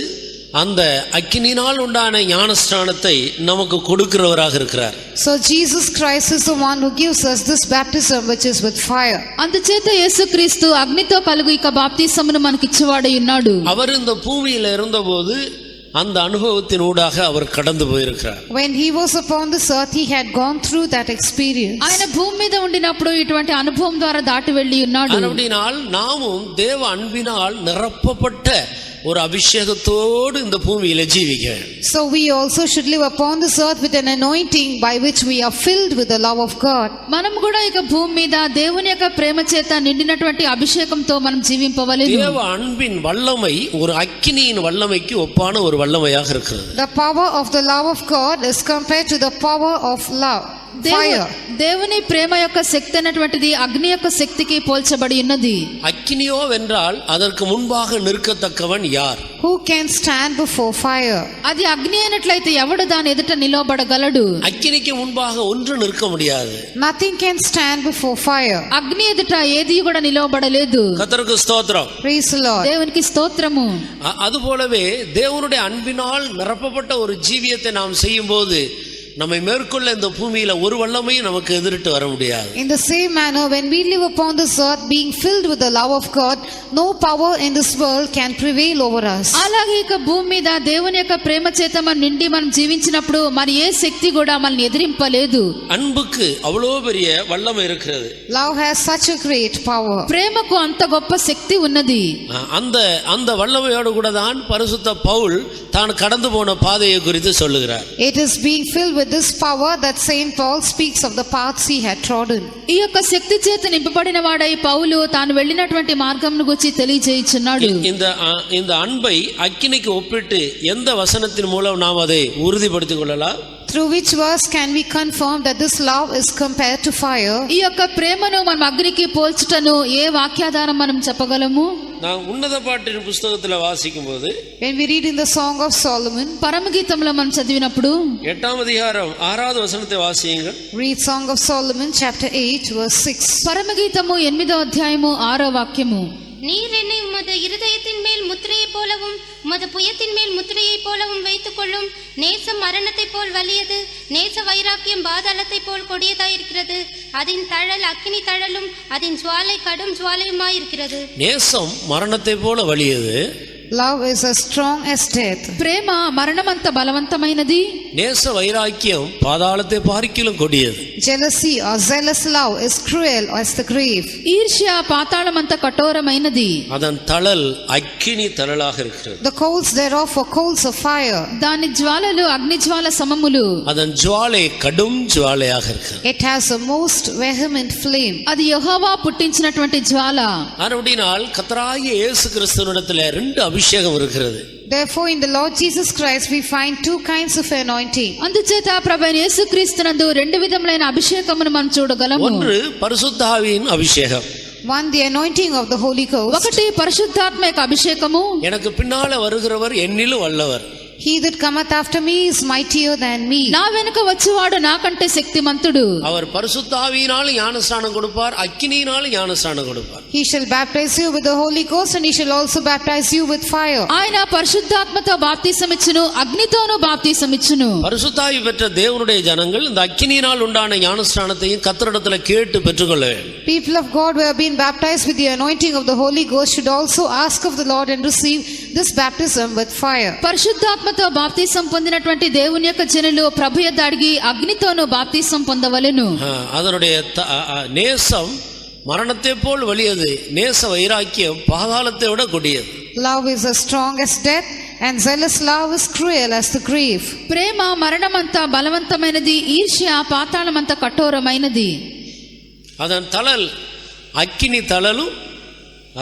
அந்த அக்கினியினால் உண்டான ஞானஸ்நானத்தை நமக்கு கொடுக்கிறவராக இருக்கிறார். So Jesus Christ is the one who gives us this baptism which is with fire. అందుచేత యేసుక్రీస్తు అగ్నితో కలుగు ఇక బాప్తిసమును మనకి ఇచ్చువాడై ఉన్నాడు. அவர் இந்த பூமியில இருந்தபோது அந்த அனுபவத்தின் ஊடாக அவர் கடந்து போயிருக்கிறார். When he was upon this earth he had gone through that experience. ఆయన భూమి మీద ఉండినప్పుడు ఇటువంటి అనుభవం ద్వారా దాటి వెళ్ళి ఉన్నాడు. அப்படினால் நாமும் தேவ அன்பினால் நிரப்பப்பட்ட ஒரு அபிஷேகத்தோடு இந்த பூமியில ஜீவிக்க. So we also should live upon this earth with an anointing by which we are filled with the love of God. మనం కూడా ఇక భూమి మీద దేవుని యొక్క ప్రేమ చేత నిండినటువంటి అభిషేకంతో మనం జీవింపవలెను. தேவ அன்பின் வல்லமை ஒரு அக்கினியின் வல்லமைக்கு ஒப்பான ஒரு வல்லமையாக இருக்கிறது. The power of the love of God is compared to the power of love. Fire. దేవుని ప్రేమ యొక్క శక్తి అన్నటువంటిది అగ్ని యొక్క శక్తికి పోల్చబడి ఉన్నది. அக்கினியோ வென்றால் அதற்கு முன்பாக நிற்கத்தக்கவன் யார்? Who can stand before fire? అది అగ్ని అయినట్లయితే ఎవడు దాని ఎదుట నిలవబడగలడు? அக்கினிக்கு முன்பாக ஒன்று நிற்க முடியாது. Nothing can stand before fire. అగ్ని ఎదుట ఏది కూడా నిలవబడలేదు. கர்த்தருக்கு ஸ்தோத்திரம். Praise the Lord. దేవునికి స్తోత్రము. அதுபோலவே தேவனுடைய அன்பினால் நிரப்பப்பட்ட ஒரு ஜீவியத்தை நாம் செய்யும்போது நம்மை மேற்கொள்ள இந்த பூமியில ஒரு வல்லமையும் நமக்கு எதிரிட்டு வர முடியாது. In the same manner, when we live upon this earth being filled with the love of God, no power in this world can prevail over us. అలాగే ఇక భూమి మీద దేవుని యొక్క ప్రేమ చేత మనం నిండి మనం జీవించినప్పుడు మరి ఏ శక్తి కూడా మనల్ని ఎదిరింపలేదు. அன்புக்கு அவ்வளோ பெரிய வல்லமை இருக்கிறது. Love has such a great power. ప్రేమకు అంత గొప్ప శక్తి ఉన్నది. அந்த வல்லமையோடு கூட தான் பரிசுத்த பவுல் தான் கடந்து போன பாதையை குறித்து சொல்லுகிறார். It is being filled with this power that Saint Paul speaks of the paths he had trodden. ఈ యొక్క శక్తి చేత నింపబడిన వాడై పౌలు తాను వెళ్ళినటువంటి మార్గంను గురించి తెలియజేయుచున్నాడు. இந்த அன்பை அக்கினிக்கு ஒப்பிட்டு எந்த வசனத்தின் மூலம் நாம் அதை உறுதிப்படுத்திக் கொள்ளலாம்? Through which verse can we confirm that this love is compared to fire? ఈ యొక్క ప్రేమను మనం అగ్నికి పోల్చుటను ఏ వాక్యాధారం మనం చెప్పగలము? நான் உன்னத பாட்டின் புத்தகத்தில் வாசிக்கும் போது When we read in the Song of Solomon, పరమగీతంలో మనం చదివినప్పుడు 8వ அதிகாரம் 6வது வசனத்தை வாசியுங்கள். read Song of Solomon chapter 8 verse 6. పరమగీతము 8వ అధ్యాయము 6వ వాక్యము. நீர் என்னை உமது இருதயத்தின் மேல் முத்திரையை போலவும் உமது புயத்தின் மேல் முத்திரையை போலவும் வைத்துக் கொள்ளும். நேசம் மரணத்தை போல் வலியது, நேச வைராக்கியம் பாதாளத்தை போல் கொடியதாயிருக்கிறது. அதன் தழல் அக்கினி தழலும் அதன் ஜுவாலை கடும் ஜுவாலையுமாயிருக்கிறது. நேசம் மரணத்தை போல வலியது. Love is as strong as death. ప్రేమ మరణమంత బలవంతమైనది. நேச வைராக்கியம் பாதாளத்தை பார்க்கிலும் கொடியது. Jealousy or zealous love is cruel as the grave. ఈర్ష్య పాతాళమంత కఠోరమైనది. அதன் தழல் அக்கினி தழலாக இருக்கிறது. The coals thereof are coals of fire. దాని జ్వాలలు అగ్ని జ్వాల సమములు. அதன் ஜுவாலை கடும் ஜுவாலையாக இருக்கிறது. It has a most vehement flame. అది యెహోవా పుట్టించినటువంటి జ్వాల. அப்படினால் கர்த்தராகிய இயேசு கிறிஸ்துவினிடத்தில் 2 அபிஷேகம் இருக்கிறது. Therefore, in the Lord Jesus Christ, we find two kinds of anointing. అందుచేత ప్రభువైన యేసుక్రీస్తునందు రెండు విధములైన అభిషేకమును మనం చూడగలము. ஒன்று பரிசுத்த ஆவியின் அபிஷேகம். One, the anointing of the Holy Ghost. ఒకటి పరిశుద్ధాత్మ యొక్క అభిషేకము. எனக்கு பின்னால வருகிறவர் என்னிலும் வல்லவர். He that cometh after me is mightier than me. నా వెనుక వచ్చేవాడు నాకంటే శక్తిమంతుడు. அவர் பரிசுத்த ஆவியினால் ஞானஸ்நானம் கொடுப்பார், அக்கினியினால் ஞானஸ்நானம் கொடுப்பார். He shall baptize you with the Holy Ghost, and he shall also baptize you with fire. ఆయన పరిశుద్ధాత్మతో బాప్తిసమిచ్చును, అగ్నితోనూ బాప్తిసమిచ్చును. பரிசுத்த ஆவி பெற்ற தேவனுடைய ஜனங்கள் இந்த அக்கினியினால் உண்டான ஞானஸ்நானத்தையும் கர்த்தரிடத்துல கேட்டு பெற்றுக்கொள்ள வேண்டும். People of God who have been baptized with the anointing of the Holy Ghost should also ask of the Lord and receive this baptism with fire. పరిశుద్ధాత్మతో బాప్తిసం పొందినటువంటి దేవుని యొక్క జనులు ప్రభు యొద్ద అడిగి అగ్నితోనూ బాప్తిసం పొందవలెను. அதனுடைய நேசம் மரணத்தை போல் வலியது, நேச வைராக்கியம் பாதாளத்தை விட கொடியது. Love is as strong as death, and zealous love is cruel as the grave. ప్రేమ మరణమంత బలవంతమైనది, ఈర్ష్య పాతాళమంత కఠోరమైనది. அதன் தழல் அக்கினி தழலும்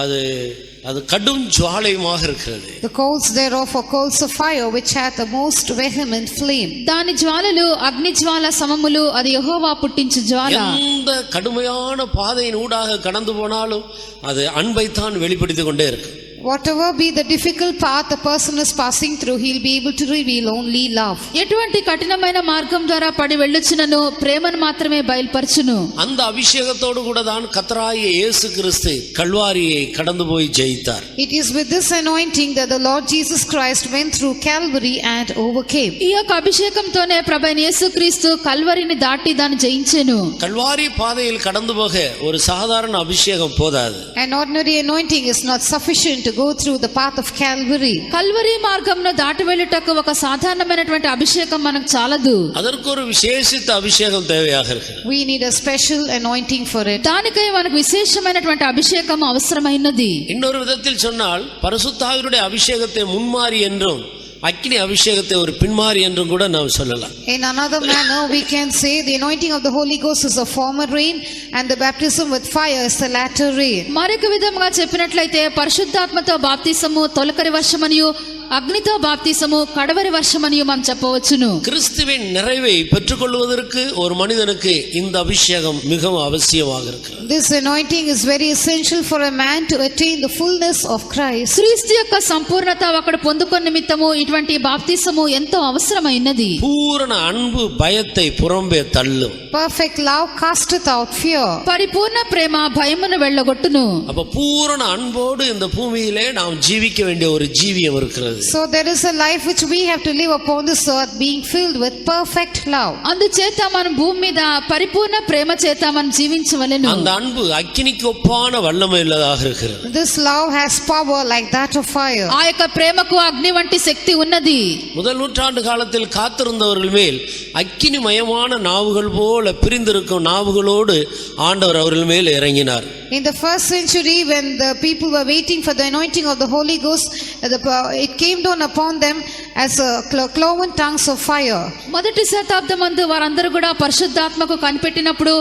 அது கடும் ஜுவாலையுமாக இருக்கிறது. The coals thereof are coals of fire, which hath the most vehement flame. దాని జ్వాలలు అగ్ని జ్వాల సమములు, అది యెహోవా పుట్టించు జ్వాల. எந்த கடுமையான பாதையின் ஊடாக கடந்து போனாலும் அது அன்பைத்தான் வெளிப்படுத்திக் கொண்டே இருக்கு. Whatever be the difficult path the person is passing through, he will be able to reveal only love. ఎటువంటి కఠినమైన మార్గం ద్వారా పడి వెళ్ళుచునను ప్రేమను మాత్రమే బయలుపరచును. அந்த அபிஷேகத்தோடு கூட தான் கர்த்தராகிய இயேசு கிறிஸ்து கல்வாரியை கடந்து போய் ஜெயித்தார். It is with this anointing that the Lord Jesus Christ went through Calvary and overcame. ఈ యొక్క అభిషేకంతోనే ప్రభువైన యేసుక్రీస్తు కల్వరిని దాటి దాన్ని జయించెను. கல்வாரி பாதையில் கடந்து போக ஒரு சாதாரண அபிஷேகம் போதாது. An ordinary anointing is not sufficient to go through the path of Calvary. Calvary మార్గంను దాటి వెళ్ళుటకు ఒక సాధారణమైనటువంటి అభిషేకం మనకు చాలదు. அதற்கு ஒரு விசேஷித்த அபிஷேகம் தேவையாக இருக்கு. We need a special anointing for it. దానికై మనకు విశేషమైనటువంటి అభిషేకం అవసరమైనది. இன்னொரு விதத்தில் சொன்னால் பரிசுத்த ஆவியுடைய அபிஷேகத்தை முன்மாறி என்றும் அக்கினி அபிஷேகத்தை ஒரு பின்மாறி என்றும் கூட நாம் சொல்லலாம். In another manner, we can say the anointing of the Holy Ghost is the former rain, and the baptism with fire is the latter rain. మరొక విధంగా చెప్పినట్లయితే పరిశుద్ధాత్మతో బాప్తిసము తొలకరి వర్షమనియు, అగ్నితో బాప్తిసము కడవరి వర్షమనియు మనం చెప్పవచ్చును. கிறிஸ்துவின் நிறைவை பெற்றுக்கொள்வதற்கு ஒரு மனிதனுக்கு இந்த அபிஷேகம் மிகவும் அவசியமாக இருக்கு. This anointing is very essential for a man to attain the fullness of Christ. క్రీస్తు యొక్క సంపూర్ణత అక్కడ పొందుకొన్న నిమిత్తము ఇటువంటి బాప్తిసము ఎంతో అవసరమైనది. பூரண அன்பு பயத்தை புறம்பே தள்ளும். Perfect love casteth out fear. పరిపూర్ణ ప్రేమ భయమును వెళ్ళగొట్టును. அப்ப பூரண அன்போடு இந்த பூமியிலே நாம் ஜீவிக்க வேண்டிய ஒரு ஜீவியம் இருக்கிறது. So there is a life which we have to live upon this earth, being filled with perfect love. అందుచేత మనం భూమి మీద పరిపూర్ణ ప్రేమ చేత మనం జీవించవలెను. அந்த அன்பு அக்கினிக்கு ஒப்பான வல்லமை உள்ளதாக இருக்கிறது. This love has power like that of fire. ఆ యొక్క ప్రేమకు అగ్ని వంటి శక్తి ఉన్నది. முதல் நூற்றாண்டு காலத்தில் காத்திருந்தவர்கள் மேல் அக்கினிமயமான நாவுகள் போல பிரிந்திருக்கும் நாவுகளோடு ஆண்டவர் அவர்கள் மேல் இறங்கினார். In the first century, when the people were waiting for the anointing of the Holy Ghost, it came down upon them as cloven tongues of fire. మొదటి శతాబ్దమందు వారందరూ కూడా పరిశుద్ధాత్మకు కనిపెట్టినప్పుడు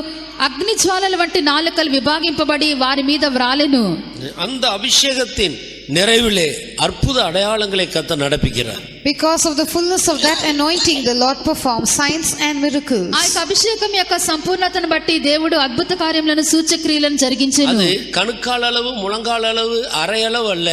అగ్ని జ్వాలల వంటి నాలుకలు విభాగింపబడి వారి మీద వ్రాలెను. அந்த அபிஷேகத்தின் நிறைவிலே அற்புத அடையாளங்களை கர்த்தர் நடப்பிக்கிறார். Because of the fullness of that anointing, the Lord performs signs and miracles. ఆ యొక్క అభిషేకం యొక్క సంపూర్ణతను బట్టి దేవుడు అద్భుత కార్యములను సూచక్రియలను జరిగించెను. அது கணுக்கால் அளவு, முழங்கால் அளவு, அரை அளவு அல்ல,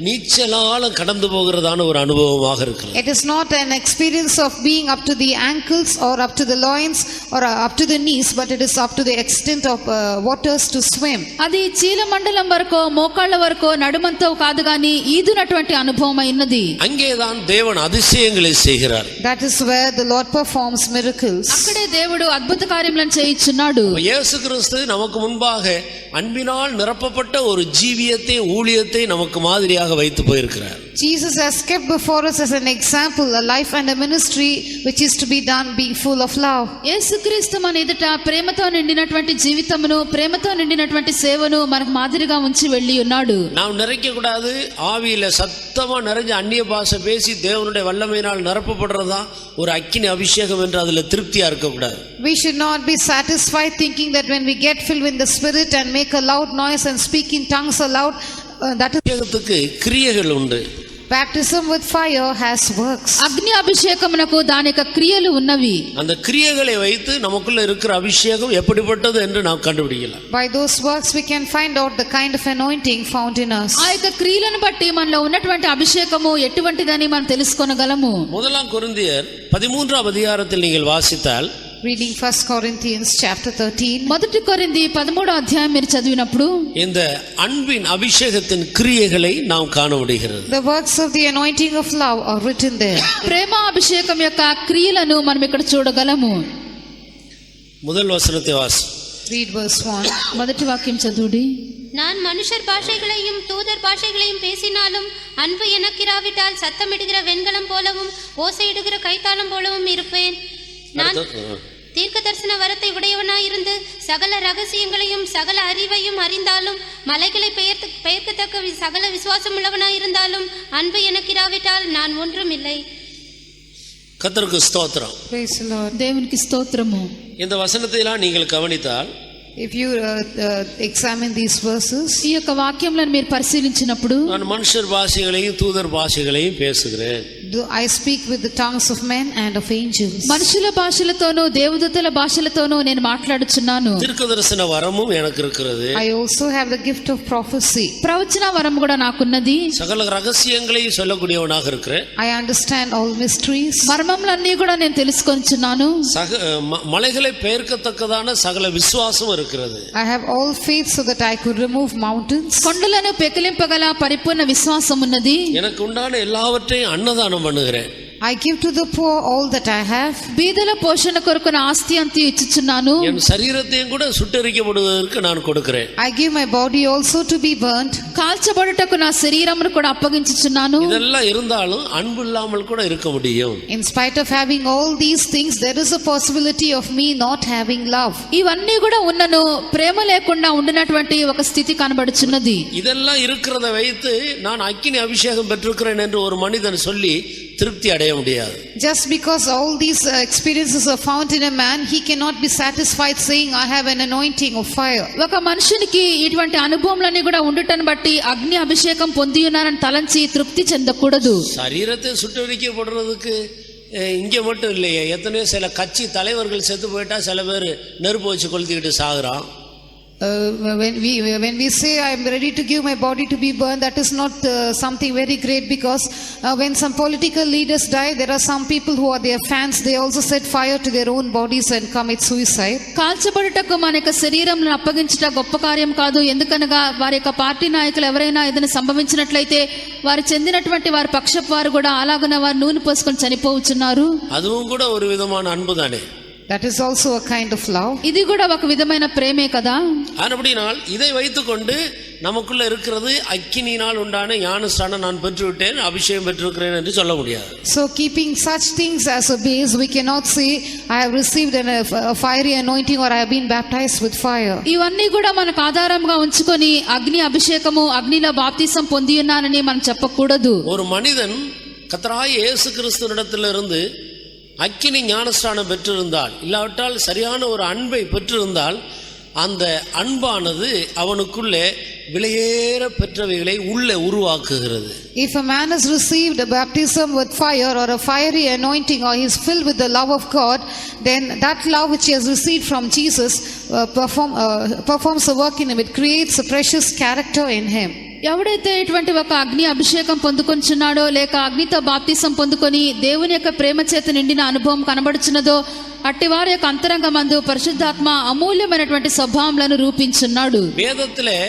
நீச்சலால கடந்து போகிறதான ஒரு அனுபவமாக இருக்கிறது. It is not an experience of being up to the ankles or up to the loins or up to the knees, but it is up to the extent of waters to swim. అది చీల మండలం వరకు మోకాళ్ళ వరకు నడుమంతో కాదు గాని ఈదునటువంటి అనుభవం అయినది. அங்கேதான் தேவன் அதிசயங்களை செய்கிறார். That is where the Lord performs miracles. అక్కడే దేవుడు అద్భుత కార్యములను చేయుచున్నాడు. இயேசு கிறிஸ்து நமக்கு முன்பாக அன்பினால் நிரப்பப்பட்ட ஒரு ஜீவியத்தை, ஊழியத்தை நமக்கு மாதிரியாக வைத்து போயிருக்கிறார். Jesus has kept before us as an example a life and a ministry which is to be done being full of love. యేసుక్రీస్తు మన ఎదుట ప్రేమతో నిండినటువంటి జీవితమును, ప్రేమతో నిండినటువంటి సేవను మనకు మాదిరిగా ఉంచి వెళ్ళి ఉన్నాడు. நாம் நிறைக்க கூடாது, ஆவியில சத்தமா நிறைஞ்ச அந்நிய பாஷை பேசி தேவனுடைய வல்லமையினால் நிரப்பப்படுறதா ஒரு அக்கினி அபிஷேகம் என்று அதுல திருப்தியா இருக்க கூடாது. We should not be satisfied thinking that when we get filled with the Spirit and make a loud noise and speak in tongues aloud, that is அபிஷேகத்துக்கு கிரியைகள் உண்டு. Baptism with fire has works. అగ్ని అభిషేకమునకు దాని యొక్క క్రియలు ఉన్నవి. அந்த கிரியைகளை வைத்து நமக்குள்ள இருக்கிற அபிஷேகம் எப்படிப்பட்டது என்று நாம் கண்டுபிடிக்கலாம். By those works we can find out the kind of anointing found in us. ఆ యొక్క క్రియలను బట్టి మనలో ఉన్నటువంటి అభిషేకము ఎటువంటిదని మనం తెలుసుకోగలము. முதலாம் கொரிந்தியர் 13ஆம் அதிகாரத்தில் நீங்கள் வாசித்தால், Reading 1 Corinthians chapter 13. మొదటి కొరింథీ 13వ అధ్యాయం మీరు చదివినప్పుడు இந்த அன்பின் அபிஷேகத்தின் கிரியைகளை நாம் காண முடிகிறது. The works of the anointing of love are written there. ప్రేమ అభిషేకం యొక్క క్రియలను మనం ఇక్కడ చూడగలము. முதல் வசனத்தை வாசி. Read verse 1. మొదటి వాక్యం చదువుడి. நான் மனுஷர் பாஷைகளையும் தூதர் பாஷைகளையும் பேசினாலும் அன்பு எனக்கிராவிட்டால் சத்தமிடுகிற வெண்கலம் போலவும் ஓசையிடுகிற கைத்தாளம் போலவும் இருப்பேன். நான் தீர்க்க தரிசன வரத்தை உடையவனாயிருந்து சகல ரகசியங்களையும் சகல அறிவையும் அறிந்தாலும் மலைகளை பெயர்க்கத்தக்க சகல விசுவாசம் உள்ளவனாயிருந்தாலும் அன்பு எனக்கிராவிட்டால் நான் ஒன்றும் இல்லை. கர்த்தருக்கு ஸ்தோத்திரம். Praise the Lord. దేవునికి స్తోత్రము. இந்த வசனத்தை எல்லாம் நீங்கள் கவனித்தால், If you examine these verses, ఈ యొక్క వాక్యములను మీరు పరిశీలించినప్పుడు நான் మనుషర్ భాషகளையும் தூதர் భాషகளையும் பேசுகிறேன். I speak with the tongues of men and of angels. మనుషుల భాషలతోనూ దేవదూతల భాషలతోనూ నేను మాట్లాడుచున్నాను. தீர்க்கதரிசன வரமும் எனக்கு இருக்கிறது. I also have the gift of prophecy. ప్రవచన వరం కూడా నాకున్నది. சகல ரகசியங்களையும் சொல்லக்கூடியவனாக இருக்கிறேன். I understand all mysteries. మర్మములన్నీ కూడా నేను తెలుసుకొనిచున్నాను. மலைகளை பெயர்க்கத்தக்கதான சகல விசுவாசம் இருக்கிறது. I have all faith so that I could remove mountains. కొండలను పెకిలింపగల పరిపూర్ణ విశ్వాసం ఉన్నది. எனக்கு உண்டான எல்லாவற்றையும் அன்னதானம் பண்ணுகிறேன். I give to the poor all that I have. బీదల పోషణ కొరకు నా ఆస్తి అంతా ఇచ్చుచున్నాను. என் சரீரத்தையும் கூட சுட்டெரிக்கப்படுவதற்கு நான் கொடுக்கிறேன். I give my body also to be burnt. కాల్చబడుటకు నా శరీరమును కూడా అప్పగించుచున్నాను. இதெல்லாம் இருந்தாலும் அன்பு இல்லாமல் கூட இருக்க முடியும். In spite of having all these things, there is a possibility of me not having love. ఇవన్నీ కూడా ఉన్నను ప్రేమ లేకుండా ఉండినటువంటి ఒక స్థితి కనబడుచున్నది. இதெல்லாம் இருக்கிறத வைத்து நான் அக்கினி அபிஷேகம் பெற்றிருக்கிறேன் என்று ஒரு மனிதன் சொல்லி திருப்தி அடைய முடியாது. Just because all these experiences are found in a man, he cannot be satisfied saying I have an anointing of fire. ఒక మనుషునికి ఇటువంటి అనుభవములన్నీ కూడా ఉండుటను బట్టి అగ్ని అభిషేకం పొంది ఉన్నానని తలంచి తృప్తి చెందకూడదు. சரீரத்தை சுட்டெரிக்கப்படுறதுக்கு இங்கே மட்டும் இல்லையே, எத்தனையோ சில கட்சி தலைவர்கள் செத்து போயிட்டா சில பேர் நெருப்பு வச்சு கொளுத்திக்கிட்டு சாகுறான். When we say I am ready to give my body to be burned, that is not something very great, because when some political leaders die, there are some people who are their fans, they also set fire to their own bodies and commit suicide. కాల్చబడుటకు మన యొక్క శరీరంను అప్పగించుట గొప్ప కార్యం కాదు. ఎందుకనగా వారి యొక్క party నాయకులు ఎవరైనా ఏదైనా సంభవించినట్లయితే వారు చెందినటువంటి వారి పక్షపు వారు కూడా అలాగన వారు నూనె పోసుకొని చనిపోవచ్చున్నారు. அதுவும் கூட ஒரு விதமான அன்புதானே. That is also a kind of love. ఇది కూడా ఒక విధమైన ప్రేమే కదా. அப்படினால் இதை வைத்துக்கொண்டு நமக்குள்ள இருக்கிறது அக்கினியினால் உண்டான ஞானஸ்நானம் நான் பெற்றுவிட்டேன், அபிஷேகம் பெற்றிருக்கிறேன் என்று சொல்ல முடியாது. So keeping such things as a base, we cannot say I have received a fiery anointing or I have been baptized with fire. ఇవన్నీ కూడా మనకు ఆధారంగా ఉంచుకొని అగ్ని అభిషేకము అగ్నిలో బాప్తిసం పొంది ఉన్నానని మనం చెప్పకూడదు. ஒரு மனிதன் கர்த்தராகிய இயேசு கிறிஸ்துவிடத்திலிருந்து அக்கினி ஞானஸ்நானம் பெற்றிருந்தால், இல்லாவிட்டால் சரியான ஒரு அன்பை பெற்றிருந்தால், அந்த அன்பானது அவனுக்குள்ளே விலையேற பெற்றவைகளை உள்ளே உருவாக்குகிறது. If a man has received a baptism with fire or a fiery anointing, or he is filled with the love of God, then that love which he has received from Jesus performs a work in him. It creates a precious character in him. ఎవడైతే ఇటువంటి ఒక అగ్ని అభిషేకం పొందుకొంచున్నాడో లేక అగ్నితో బాప్తిసం పొందుకొని దేవుని యొక్క ప్రేమ చేత నిండిన అనుభవం కనబడుచున్నదో అట్టి వారి యొక్క అంతరంగమందు పరిశుద్ధాత్మ అమూల్యమైనటువంటి స్వభావములను రూపించున్నాడు. வேதத்திலே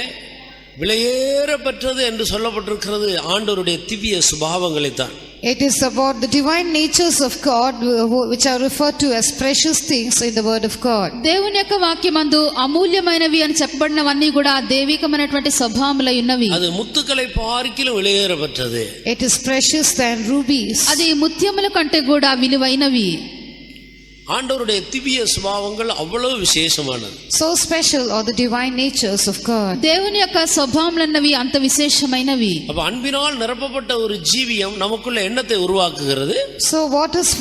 விலையேற பெற்றது என்று சொல்லப்பட்டிருக்கிறது ஆண்டவருடைய திவ்ய சுபாவங்களை தான். It is about the divine natures of God which are referred to as precious things in the word of God. దేవుని యొక్క వాక్యమందు అమూల్యమైనవి అని చెప్పబడినవన్నీ కూడా దైవికమైనటువంటి స్వభావములై ఉన్నవి. அது முத்துக்களை பார்க்கிலும் விலையேற பெற்றது. It is precious than rubies. అది ముత్యముల కంటే కూడా విలువైనవి. ஆண்டவருடைய திவ்ய சுபாவங்கள் அவ்வளவு விசேஷமானது. So special are the divine natures of God. దేవుని యొక్క స్వభావములన్నవి అంత విశేషమైనవి. அப்ப அன்பினால் நிரப்பப்பட்ட ஒரு ஜீவியம் நமக்குள்ள எண்ணத்தை உருவாக்குகிறது. So what is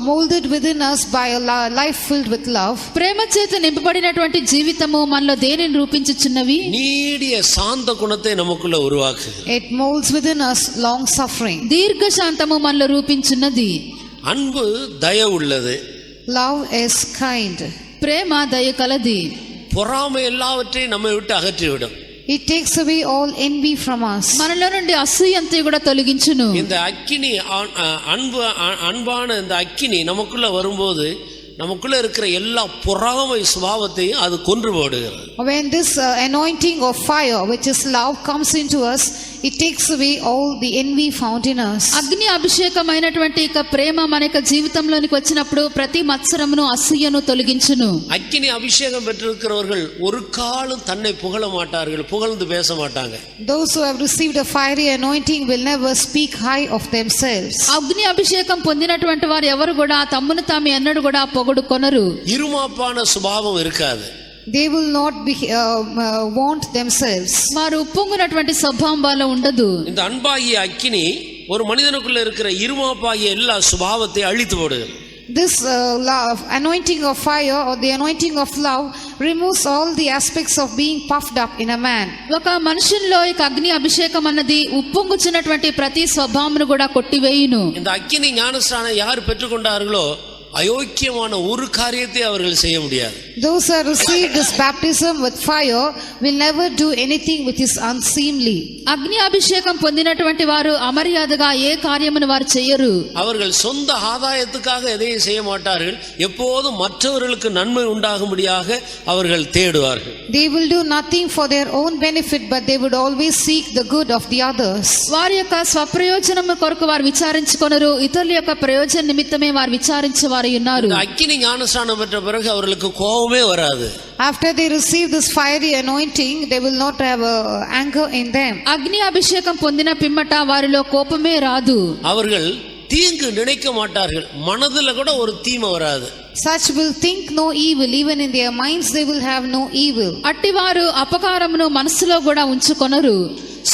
molded within us by a life filled with love? ప్రేమ చేత నింపబడినటువంటి జీవితము మనలో దేనిని రూపించుచున్నవి? நீடிய சாந்த குணத்தை நமக்குள்ள உருவாக்குகிறது. It molds within us long suffering. దీర్ఘ శాంతము మనలో రూపించున్నది. அன்பு தயவு உள்ளது. Love is kind. ప్రేమ దయ కలది. பொறாமை எல்லாவற்றையும் நம்மை விட்டு அகற்றிவிடும். It takes away all envy from us. మనలో నుండి అసూయంతా కూడా తొలగించును. இந்த அக்கினி அன்பான இந்த அக்கினி நமக்குள்ள வரும்போது நமக்குள்ள இருக்கிற எல்லா பொறாமை சுபாவத்தையும் அது கொன்று போடுகிறது. When this anointing of fire, which is love, comes into us, it takes away all the envy found in us. అగ్ని అభిషేకమైనటువంటి ఇక ప్రేమ మన యొక్క జీవితంలోనికి వచ్చినప్పుడు ప్రతి మత్సరమును అసూయను తొలగించును. அக்கினி அபிஷேகம் பெற்றிருக்கிறவர்கள் ஒரு காலம் தன்னை புகழ மாட்டார்கள், புகழ்ந்து பேச மாட்டாங்க. Those who have received a fiery anointing will never speak high of themselves. అగ్ని అభిషేకం పొందినటువంటి వారు ఎవరు కూడా తమ్మును తాము ఎన్నడూ కూడా పొగడుకొనరు. இருமாப்பான சுபாவம் இருக்காது. They will not be want themselves. వారు ఉప్పొంగునటువంటి స్వభావం వాళ్ళ ఉండదు. இந்த அன்பாகிய அக்கினி ஒரு மனிதனுக்குள்ள இருக்கிற இருமாப்பாகிய எல்லா சுபாவத்தை அழித்து போடுகிறது. This anointing of fire or the anointing of love removes all the aspects of being puffed up in a man. ఒక మనుషుల్లో ఈ అగ్ని అభిషేకం అన్నది ఉప్పొంగుచున్నటువంటి ప్రతి స్వభావమును కూడా కొట్టివేయును. இந்த அக்கினி ஞானஸ்நானம் யார் பெற்றுக்கொண்டார்களோ அயோக்கியமான ஒரு காரியத்தை அவர்கள் செய்ய முடியாது. Those who have received this baptism with fire will never do anything which is unseemly. అగ్ని అభిషేకం పొందినటువంటి వారు అమర్యాదగా ఏ కార్యమును వారు చేయరు. அவர்கள் சொந்த ஆதாயத்துக்காக எதையும் செய்ய மாட்டார்கள். எப்போதும் மற்றவர்களுக்கு நன்மை உண்டாகும்படியாக அவர்கள் தேடுவார்கள். They will do nothing for their own benefit, but they would always seek the good of the others. వారి యొక్క స్వప్రయోజనము కొరకు వారు విచారించుకొనరు, ఇతరుల యొక్క ప్రయోజన నిమిత్తమే వారు విచారించేవారు ఉన్నారు. அக்கினி ஞானஸ்நானம் பெற்ற பிறகு அவர்களுக்கு கோபமே வராது. After they receive this fiery anointing, they will not have anger in them. అగ్ని అభిషేకం పొందిన పిమ్మట వారిలో కోపమే రాదు. அவர்கள் தீங்கு நினைக்க மாட்டார்கள். மனதுல கூட ஒரு தீமை வராது. Such will think no evil, even in their minds they will have no evil. అట్టివారు అపకారమును మనసులో కూడా ఉంచుకొనరు.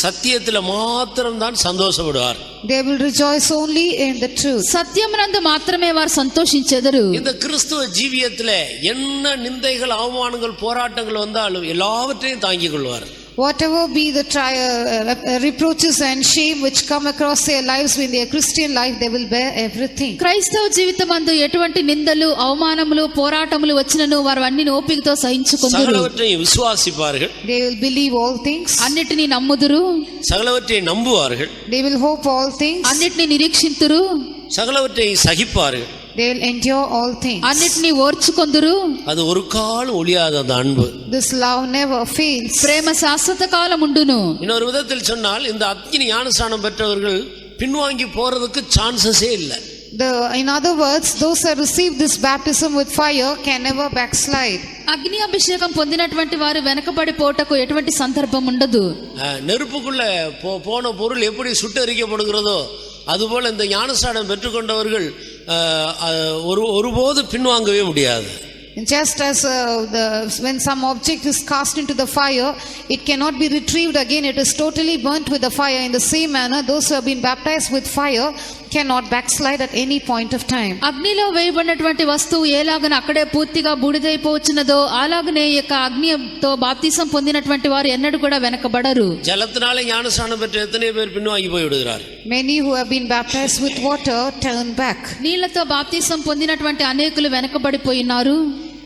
சத்தியத்துல மாத்திரம் தான் சந்தோஷப்படுவார். They will rejoice only in the truth. సత్యమునందు మాత్రమే వారు సంతోషించెదరు. இந்த கிறிஸ்துவ ஜீவியத்துல என்ன நிந்தைகள், அவமானங்கள், போராட்டங்கள் வந்தாலும் எல்லாவற்றையும் தாங்கிக் கொள்வார். Whatever be the reproaches and shame which come across their lives in their Christian life, they will bear everything. క్రైస్తవ జీవితమందు ఎటువంటి నిందలు, అవమానములు, పోరాటములు వచ్చినను వారు అన్నిని ఓపికతో సహించుకొందురు. சகலவற்றையும் விசுவாசிப்பார்கள். They will believe all things. అన్నిటిని నమ్ముదురు. சகலவற்றை நம்புவார்கள். They will hope all things. అన్నిటిని నిరీక్షింతురు. சகலவற்றை சகிப்பார்கள். They will endure all things. అన్నిటిని ఓర్చుకొందురు. அது ஒரு காலம் ஒழியாத அந்த அன்பு. This love never fails. ప్రేమ శాశ్వత కాలం ఉండును. இன்னொரு விதத்தில் சொன்னால் இந்த அக்கினி ஞானஸ்நானம் பெற்றவர்கள் பின்வாங்கி போறதுக்கு சான்சஸே இல்லை. In other words, those who receive this baptism with fire can never backslide. అగ్ని అభిషేకం పొందినటువంటి వారు వెనకబడి పోటకు ఎటువంటి సందర్భం ఉండదు. நெருப்புக்குள்ள போன பொருள் எப்படி சுட்டரிக்கப்படுகிறதோ அதுபோல இந்த ஞானஸ்நானம் பெற்றுக்கொண்டவர்கள் ஒருபோது பின்வாங்கவே முடியாது. Just as when some object is cast into the fire, it cannot be retrieved again. It is totally burnt with the fire. In the same manner, those who have been baptized with fire cannot backslide at any point of time. అగ్నిలో వేయబడినటువంటి వస్తువు ఏలాగన అక్కడే పూర్తిగా బూడిదైపోవచ్చునదో అలాగనే ఈ యొక్క అగ్నితో బాప్తిసం పొందినటువంటి వారు ఎన్నడూ కూడా వెనకబడరు. జలத்தினாலே ஞானஸ்நானம் பெற்ற எத்தனை பேர் பின்வாங்கி போய் விடுகிறார். Many who have been baptized with water turn back. నీళ్లతో బాప్తిసం పొందినటువంటి అనేకులు వెనకబడిపోయినారు.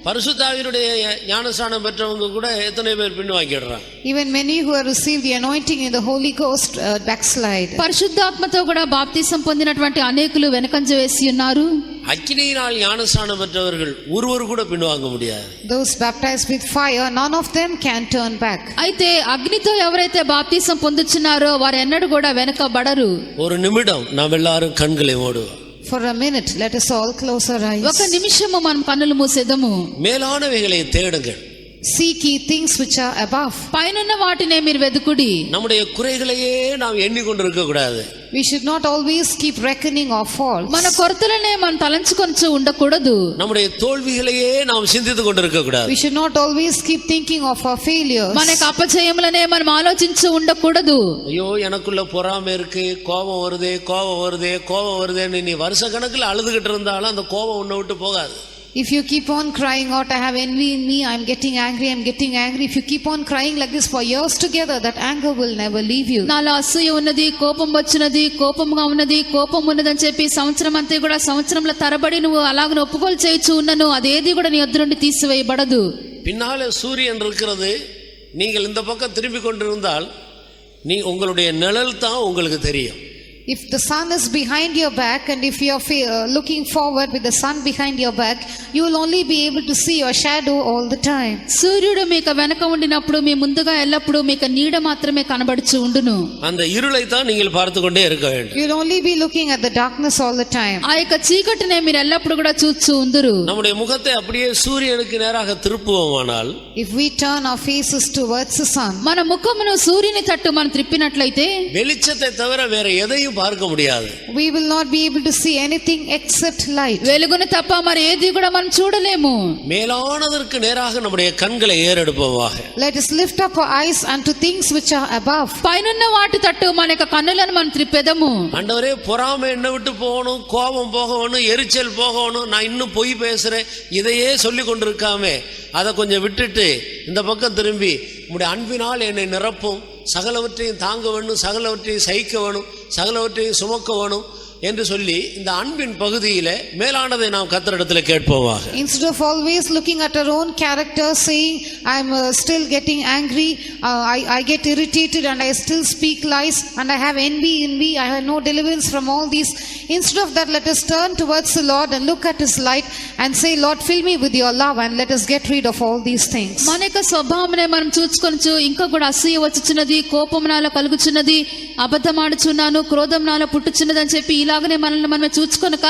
பரிசுத்தாவினுடைய ஞானஸ்நானம் பெற்றவங்க கூட எத்தனை பேர் பின்வாங்கிடுறாங்க. Even many who have received the anointing in the Holy Ghost backslide. పరిశుద్ధాత్మతో కూడా బాప్తిసం పొందినటువంటి అనేకులు వెనకంజ వేసి ఉన్నారు. அக்கினியினால் ஞானஸ்நானம் பெற்றவர்கள் ஒருவர் கூட பின்வாங்க முடியாது. Those baptized with fire, none of them can turn back. అయితే అగ్నితో ఎవరైతే బాప్తిసం పొందుచున్నారో వారు ఎన్నడూ కూడా వెనకబడరు. ஒரு நிமிடம் நாம் எல்லாரும் கண்களை மூடுவோம். For a minute, let us all close our eyes. ఒక నిమిషము మనం కన్నులు మూసేదము. மேலானவைகளை தேடுங்கள். Seek ye things which are above. పైనున్న వాటినే మీరు వెదుకుడి. நம்முடைய குறைகளையே நாம் எண்ணிக்கொண்டிருக்க கூடாது. We should not always keep reckoning our faults. మన కొరతలనే మనం తలంచుకొంచు ఉండకూడదు. நம்முடைய தோல்விகளையே நாம் சிந்தித்துக் கொண்டிருக்க கூடாது. We should not always keep thinking of our failures. మన యొక్క అపజయములనే మనం ఆలోచించు ఉండకూడదు. ஐயோ எனக்குள்ள பொறாமை இருக்கு, கோபம் வருதேன்னு நீ வருஷ கணக்குல அழுதுகிட்டு இருந்தாலும் அந்த கோபம் உன்னை விட்டு போகாது. If you keep on crying out, I have envy in me, I'm getting angry. If you keep on crying like this for years together, that anger will never leave you. నాలో అసూయ ఉన్నది, కోపం వచ్చినది, కోపంగా ఉన్నది, కోపం ఉన్నదని చెప్పి సంవత్సరం అంతా కూడా సంవత్సరంలో తరబడి నువ్వు అలాగ ఒప్పుకోలు చేయొచ్చు ఉన్నను, అదేది కూడా నీ వద్ద నుండి తీసివేయబడదు. பின்னாலே சூரியன் இருக்கிறது, நீங்கள் இந்த பக்கம் திரும்பி கொண்டிருந்தால் உங்களுடைய நிழல் தான் உங்களுக்கு தெரியும். If the sun is behind your back and if you are looking forward with the sun behind your back, you will only be able to see your shadow all the time. సూర్యుడు మీకు వెనక ఉండినప్పుడు మీ ముందుగా ఎల్లప్పుడూ మీకు నీడ మాత్రమే కనబడుచు ఉండును. அந்த இருளை தான் நீங்கள் பார்த்து கொண்டே இருக்க வேண்டும். You will only be looking at the darkness all the time. ఆ యొక్క చీకటినే మీరు ఎల్లప్పుడూ కూడా చూస్తూ ఉందురు. நம்முடைய முகத்தை அப்படியே சூரியனுக்கு நேராக திருப்புவோமானால், if we turn our faces towards the sun, మన ముఖమును సూర్యుని తట్టు మనం త్రిప్పినట్లయితే வெளிச்சத்தை தவிர வேற எதையும் பார்க்க முடியாது. we will not be able to see anything except light. వెలుగును తప్ప మరి ఏది కూడా మనం చూడలేము. மேலானதற்கு நேராக நம்முடைய கண்களை ஏறெடுப்போமாக. Let us lift up our eyes unto things which are above. పైనున్న వాటి తట్టు మన యొక్క కన్నులను మనం త్రిప్పెదము. ஆண்டவரே பொறாமை என்ன விட்டு போகணும், கோபம் போகணும், எரிச்சல் போகணும், நான் இன்னும் பொய் பேசுறேன், இதையே சொல்லி கொண்டிருக்காமே அதை கொஞ்சம் விட்டுட்டு இந்த பக்கம் திரும்பி உம்முடைய அன்பினால் என்னை நிரப்பும், சகலவற்றையும் தாங்க வேணும், சகலவற்றையும் சகிக்க வேணும், சகலவற்றையும் சுமக்க வேணும் என்று சொல்லி இந்த அன்பின் பகுதியிலே மேலானதை நாம் கர்த்தரிடத்தில் கேட்போமாக. Instead of always looking at our own character saying I am still getting angry, I get irritated and I still speak lies and I have envy in me, I have no deliverance from all these. Instead of that, let us turn towards the Lord and look at his light and say, Lord, fill me with your love and let us get rid of all these things. మన యొక్క స్వభావమునే మనం చూచుకొనచ్చు. ఇంకా కూడా అసూయ వచ్చుచున్నది, కోపం నాలో కలుగుచున్నది, అబద్ధమాడుచున్నాను, క్రోధం నాలో పుట్టుచున్నది అని చెప్పి ఇలాగనే మనల్ని మనం చూచుకొనక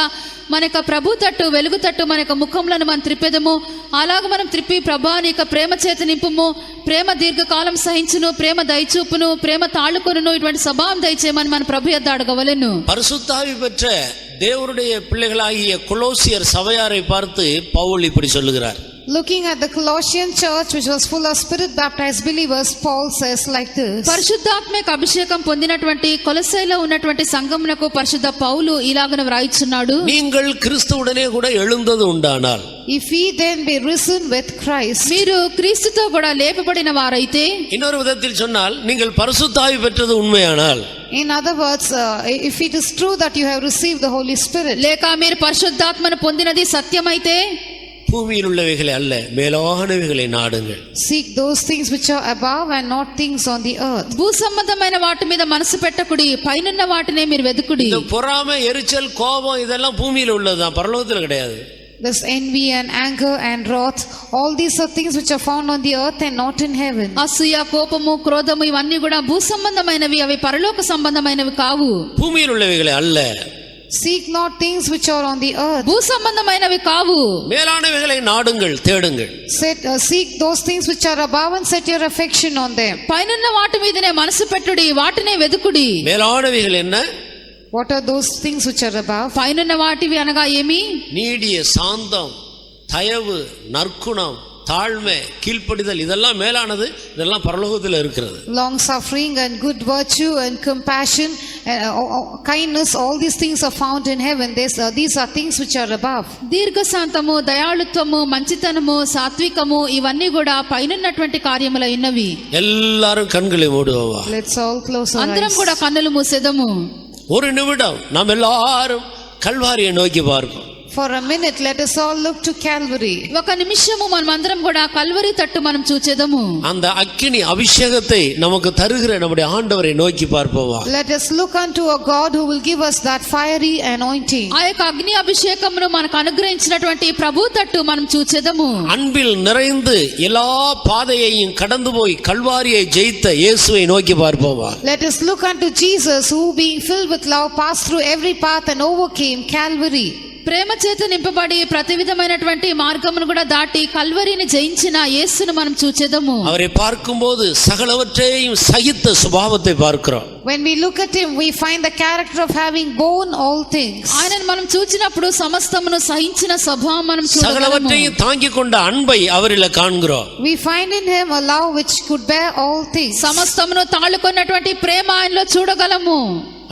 మన యొక్క ప్రభు తట్టు, వెలుగు తట్టు మన యొక్క ముఖంలను మనం త్రిప్పెదము. అలాగ మనం త్రిప్పి, ప్రభా నీ యొక్క ప్రేమ చేత నింపుము, ప్రేమ దీర్ఘకాలం సహించును, ప్రేమ దయచూపును, ప్రేమ తాళుకొనును, ఇటువంటి స్వభావం దయచేయమని మన ప్రభు యొద్ద అడగవలెను. பரிசுத்தாவி பெற்ற தேவனுடைய பிள்ளைகளாகிய கொலோசியர் சபையாரை பார்த்து பவுல் இப்படி சொல்லுகிறார். Looking at the Colossian church which was full of spirit baptized believers, Paul says like this. పరిశుద్ధాత్మక అభిషేకం పొందినటువంటి కొలొస్సైలో ఉన్నటువంటి సంఘమునకు పరిశుద్ధ పౌలు ఇలాగన వ్రాయిచున్నాడు. நீங்கள் கிறிஸ்துவுடனே கூட எழுந்தது உண்டானால், If we then be risen with Christ, మీరు క్రీస్తుతో కూడా లేపబడిన వారైతే, இன்னொரு விதத்தில் சொன்னால் நீங்கள் பரிசுத்தாவி பெற்றது உண்மையானால், in other words, if it is true that you have received the Holy Spirit, లేక మీరు పరిశుద్ధాత్మను పొందినది సత్యమైతే, பூமியில் உள்ளவைகளை அல்ல மேலானவைகளை நாடுங்கள். seek those things which are above and not things on the earth. భూ సంబంధమైన వాటి మీద మనసు పెట్టకుడి, పైనున్న వాటినే మీరు వెతుకుడి. இந்த பொறாமை, எரிச்சல், கோபம் இதெல்லாம் பூமியில உள்ளதுதான், பரலோகத்தில் கிடையாது. This envy and anger and wrath, all these are things which are found on the earth and not in heaven. అసూయ, కోపము, క్రోధము ఇవన్నీ కూడా భూ సంబంధమైనవి, అవి పరలోక సంబంధమైనవి కావు. பூமியில் உள்ளவைகளை அல்ல. Seek not things which are on the earth. భూ సంబంధమైనవి కావు. மேலானவைகளை நாடுங்கள், தேடுங்கள். Seek those things which are above and set your affection on them. పైనున్న వాటి మీదనే మనసు పెట్టుడి, వాటినే వెతుకుడి. மேலானவைகள் என்ன? What are those things which are above? పైనున్న వాటివి అనగా ఏమి? நீடிய சாந்தம், தயவு, நற்குணம், தாழ்மை, கீழ்ப்படிதல், இதெல்லாம் மேலானது, இதெல்லாம் பரலோகத்தில் இருக்கிறது. Long suffering and good virtue and compassion, kindness, all these things are found in heaven. These are things which are above. దీర్ఘశాంతము, దయాళుత్వము, మంచితనము, సాత్వికము, ఇవన్నీ కూడా పైనున్నటువంటి కార్యములైనవి. எல்லாரும் கண்களை மூடுவோமா? Let's all close our అందరం eyes. కూడా కన్నులు మూసేదము. ஒரு நிமிடம் நாம் எல்லாரும் கல்வாரியை நோக்கி பார்ப்போம். For a minute, let us all look to Calvary. ఒక నిమిషము మనమందరం కూడా కల్వరి తట్టు మనం చూచేదము. அந்த அக்கினி அபிஷேகத்தை நமக்கு தருகிற நம்முடைய ஆண்டவரை நோக்கி பார்ப்போமா? Let us look unto a God who will give us that fiery anointing. ఆ యొక్క అగ్ని అభిషేకమును మనకు అనుగ్రహించినటువంటి ప్రభు తట్టు మనం చూచేదము. அன்பில் நிறைந்து எல்லா பாதையையும் கடந்து போய் கல்வாரியை ஜெயித்த இயேசுவை நோக்கி பார்ப்போமா? Let us look unto Jesus who being filled with love passed through every path and overcame Calvary. ప్రేమ చేత నింపబడి ప్రతి విధమైనటువంటి మార్గమును కూడా దాటి కల్వరిని జయించిన యేసును మనం చూచెదము. அவரை பார்க்கும்போது சகலவற்றையும் சகித்த சுபாவத்தை பார்க்கிறோம். When we look at him, we find the character of having borne all things. ఆయనను మనం చూచినప్పుడు సమస్తమును సహించిన స్వభావం మనం చూడగలము. சகலவற்றையும் தாங்கிக் கொண்ட அன்பை அவரில காண்கிறோம். We find in him a love which could bear all things. సమస్తమును తాళుకున్నటువంటి ప్రేమ ఆయనలో చూడగలము.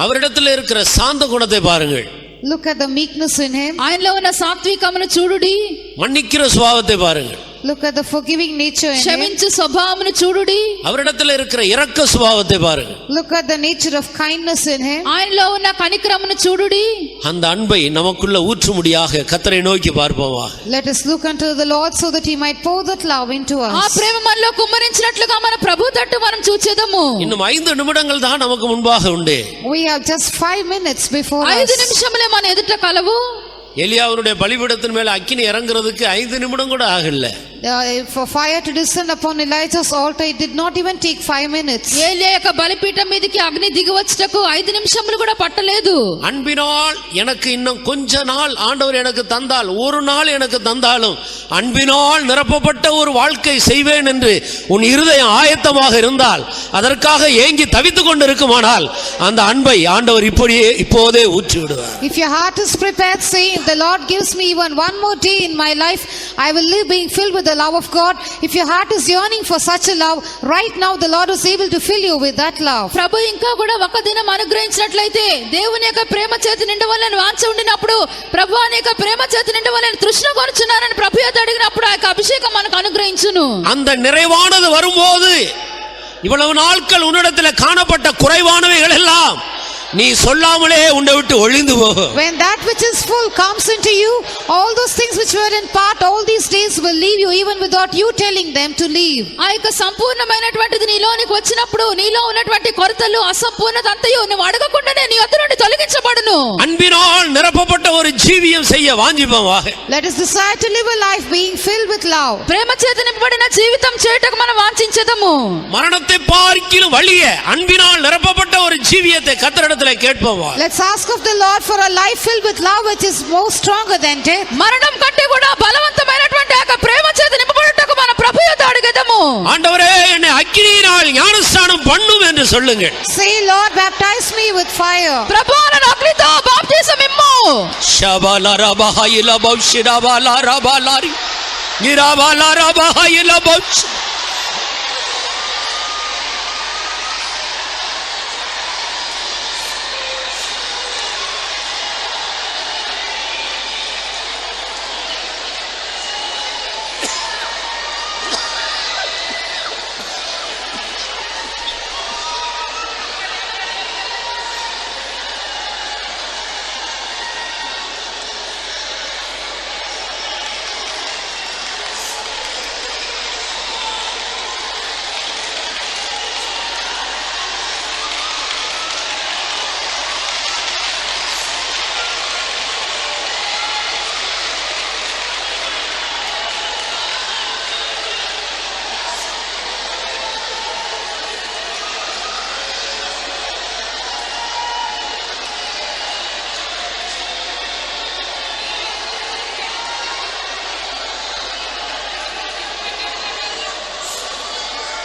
அவரிடத்தில் இருக்கிற சாந்த குணத்தை பாருங்கள். Look at the meekness in him. ఆయనలో ఉన్న సాత్వికమును చూడుడి. மன்னிக்கிற சுபாவத்தை பாருங்கள். Look at the forgiving nature in him. క్షమించు స్వభావమును చూడుడి. அவரிடத்தில் இருக்கிற இரக்க சுபாவத்தை பாருங்கள். Look at the nature of kindness in him. ఆయనలో ఉన్న కనికరమును చూడుడి. அந்த அன்பை நமக்குள்ள ஊற்றும்படியாக கர்த்தரை நோக்கி பார்ப்போமா. Let us look unto the Lord so that he might pour that love into ఆ us. ప్రేమ మనలో కుమ్మరించినట్లుగా మన ప్రభు తట్టు మనం చూచెదము. இன்னும் 5 நிமிடங்கள் தான் நமக்கு முன்பாக உண்டு. We have just 5 minutes before 5 us. నిమిషములే మన ఎదుట కలవు. எலியாவுடைய பலிபீடத்தின் மேல அக்கினி இறங்குறதுக்கு 5 நிமிடம் கூட ஆகல. For fire to descend upon Elijah's altar, it did not even take 5 minutes. ఏలియా యొక్క బలిపీఠం మీదకి అగ్ని దిగి వచ్చటకు 5 నిమిషములు కూడా పట్టలేదు. அன்பினால் எனக்கு இன்னும் கொஞ்ச நாள் ஆண்டவர் எனக்கு தந்தால், ஒரு நாள் எனக்கு தந்தாலும் அன்பினால் நிரப்பப்பட்ட ஒரு வாழ்க்கை செய்வேன் என்று உன் இருதயம் ஆயத்தமாக இருந்தால், அதற்காக ஏங்கி தவித்துக் கொண்டு இருக்குமானால், அந்த அன்பை ஆண்டவர் இப்போதே ஊற்றி விடுவார். If your heart is prepared, say, if the Lord gives me even one more day in my life, I will live being filled with the love of God. If your heart is yearning for such a love, right now the Lord is able to fill you with that love. ప్రభు ఇంకా కూడా ఒక దినం అనుగ్రహించినట్లయితే, దేవుని యొక్క ప్రేమ చేత నిండవలని వాంఛ ఉండినప్పుడు, ప్రభు నీ యొక్క ప్రేమ చేత నిండవలని తృష్ణ కొనుచున్నానని ప్రభు యొద్ద అడిగినప్పుడు ఆ యొక్క అభిషేకం మనకు అనుగ్రహించును. அந்த நிறைவானது வரும்போது, இவ்வளவு நாட்கள் உன்னிடத்தில் காணப்பட்ட குறைவானவைகள் எல்லாம் நீ சொல்லாமலே உன்னை விட்டு ஒழிந்து போகும். When that which is full comes into you, all those things which were in part all these days will leave you even without you telling them to leave. ఆ యొక్క సంపూర్ణమైనటువంటిది నీలోనికి వచ్చినప్పుడు, నీలో ఉన్నటువంటి కొరతలు, అసంపూర్ణత అంతయు నువ్వు అడగకుండానే నీ వద్ద నుండి తొలగించబడును. அன்பினால் நிரப்பப்பட்ட ஒரு ஜீவியம் செய்ய வாஞ்சிப்போமாக. Let us decide to live a life being filled with love. ప్రేమ చేత నింపబడిన జీవితం చేయుటకు మనం వాంఛించెదము. மரணத்தை பார்க்கிலும் வலிய அன்பினால் நிரப்பப்பட்ட ஒரு ஜீவியத்தை கர்த்தரிடத்தில் கேட்போமா. Let's ask of the Lord for a life filled with love which is more stronger than death. మరణం కంటే కూడా బలవంతమైనటువంటి ఆ ప్రేమ చేత నింపబడుటకు మన ప్రభు యొద్ద అడుగుదాము. ஆண்டவரே, என்னை அக்கினியினால் ஞானஸ்நானம் பண்ணும் என்று சொல்லுங்கள். Say, Lord, baptize me with fire. ప్రభు నన్ను అగ్నితో బాప్తిసం ఇమ్ము. షబలరబహయిల బౌషిరబలరబలరి గిరబలరబహయిల బౌష్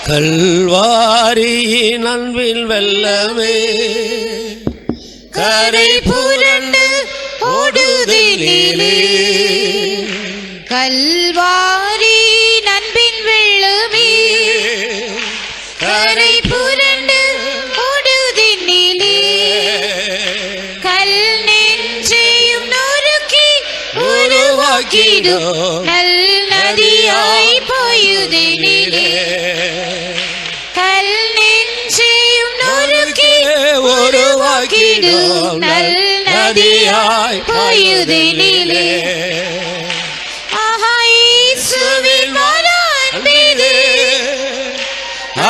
கல்வாரியின் அன்பில் வெள்ளமே கரை புரண்டு ஓடுதிலே. கல்வாரி அன்பின் வெள்ளமே கரை புரண்டு ஓடுதினிலே. கல் நெஞ்சையும் நொறுக்கி உருவாக்கிடும் நல் நதியாய் போயுதினிலே. கல் நெஞ்சையும் நொறுக்கி உருவாக்கிடும் நல் நதியாய் போயுதினிலே. ஆஹா, இயேசுவின் மன அன்பிலே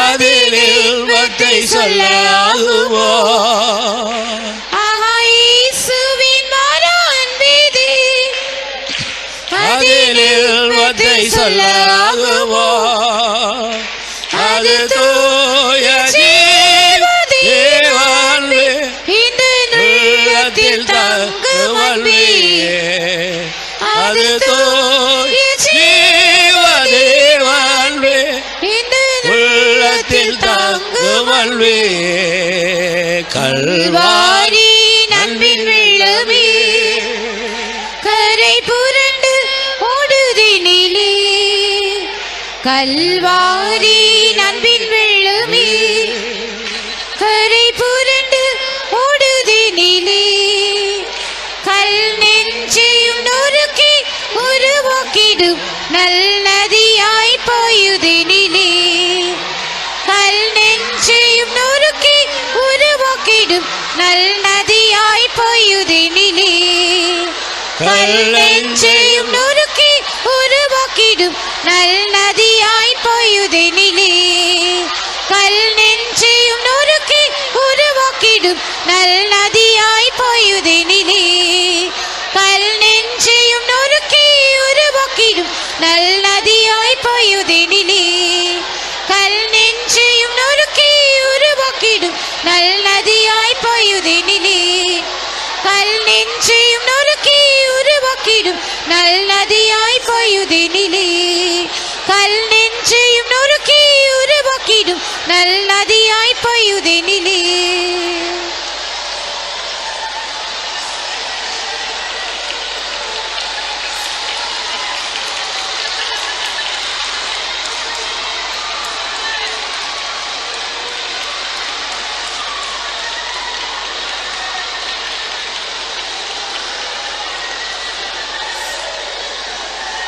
அதில் இன்பத்தை சொல்ல ஆகுமோ. ஆஹா, இயேசுவின் மன அன்பிலே அதில் இன்பத்தை சொல்ல ஆகுமோ. அது தூய ஜீவன் இந்த உள்ளத்தில் தங்கும் அன்பே. கல்வாரி நண்பின் வெள்ளமே கரை புரண்டு ஓடுதினிலே கல்வாரி நண்பின் வெள்ளமே கரை புரண்டு ஓடுதினிலே கல் நெஞ்சையும் நொறுக்கி உருவாக்கிடும் நல் நதியாய் பாயுதினிலே கல் நெஞ்சையும் நொறுக்கி உருவாக்கிடும் நல் நதியாய் பாயுதினிலே கல் நெஞ்சையும் நொறுக்கி உருவாக்கிடும் நல் நதியாய் பாயுதினிலே கல் நெஞ்சையும் நொறுக்கி உருவாக்கிடும் நல் நதியாய் பாயுதினிலே கல் நெஞ்சையும் நொறுக்கி உருவாக்கிடும் நல் நதியாய் பாயுதினிலே கல் நெஞ்சையும் நொறுக்கி உருவாக்கிடும் நல் நதியாய் பாயுதினிலே கல் நெஞ்சையும் நொறுக்கி உருவாக்கிடும் நல் நதியாய் பாயுதினிலே கல்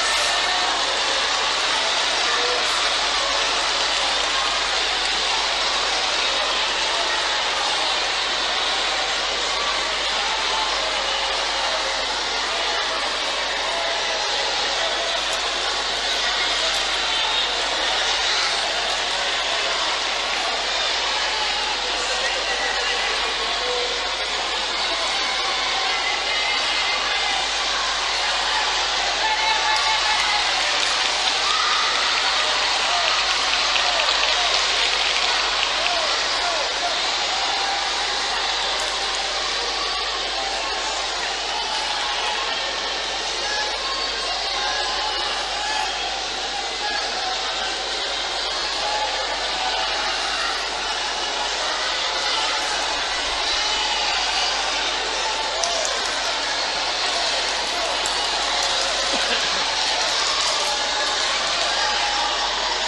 நெஞ்சையும் நொறுக்கி உருவாக்கிடும் நல்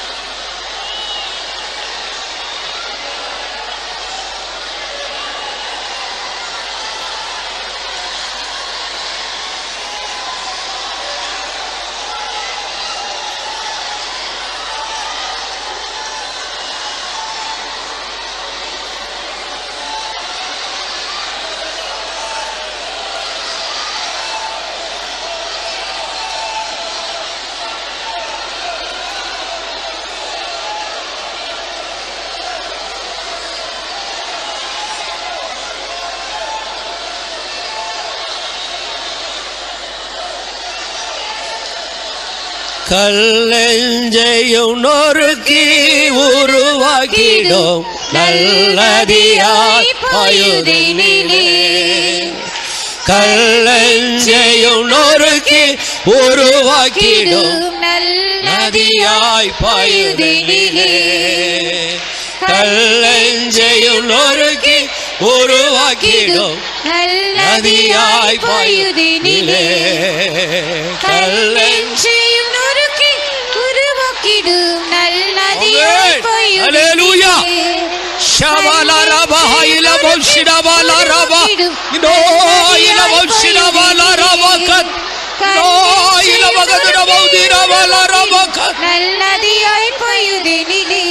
நதியாய் பாயுதினிலே கல்லெஞ்சையும் நொறுக்கி உருவாக்கிடும் நல்லதியாய் பாயுதினிலே கல்லெஞ்சையும் நொறுக்கி உருவாக்கிடும் நதியாய் பாயுதினிலே கல்லெஞ்சையும் நொறுக்கி உருவாக்கிடும் நதியாய் பாயுதினிலே கல்லெஞ்சையும் நொறுக்கி உருவாக்கிடும் நல் நதியாய் ஹalleluya ஷவலரா பஹைல பௌஷிடவலா ரபா நோயில பௌஷிடவலா ரபகத் நோயில வகதுர பௌதிரவலா ரபகத் நல் நதியாய் பாயுதினிலே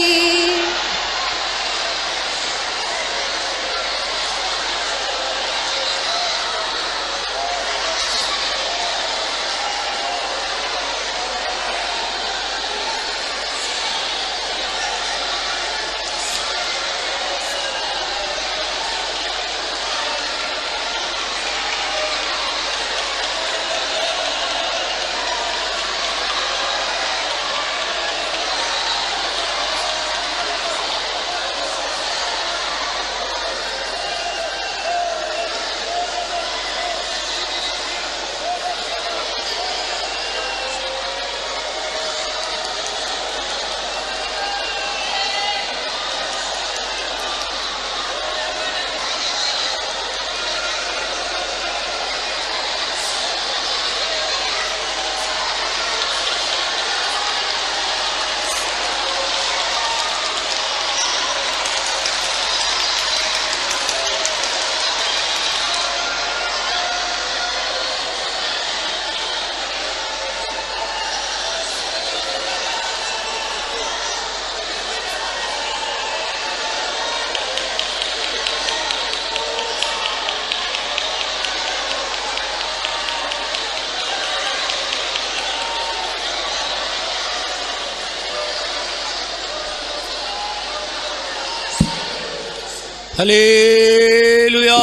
ஹல்லேலூயா.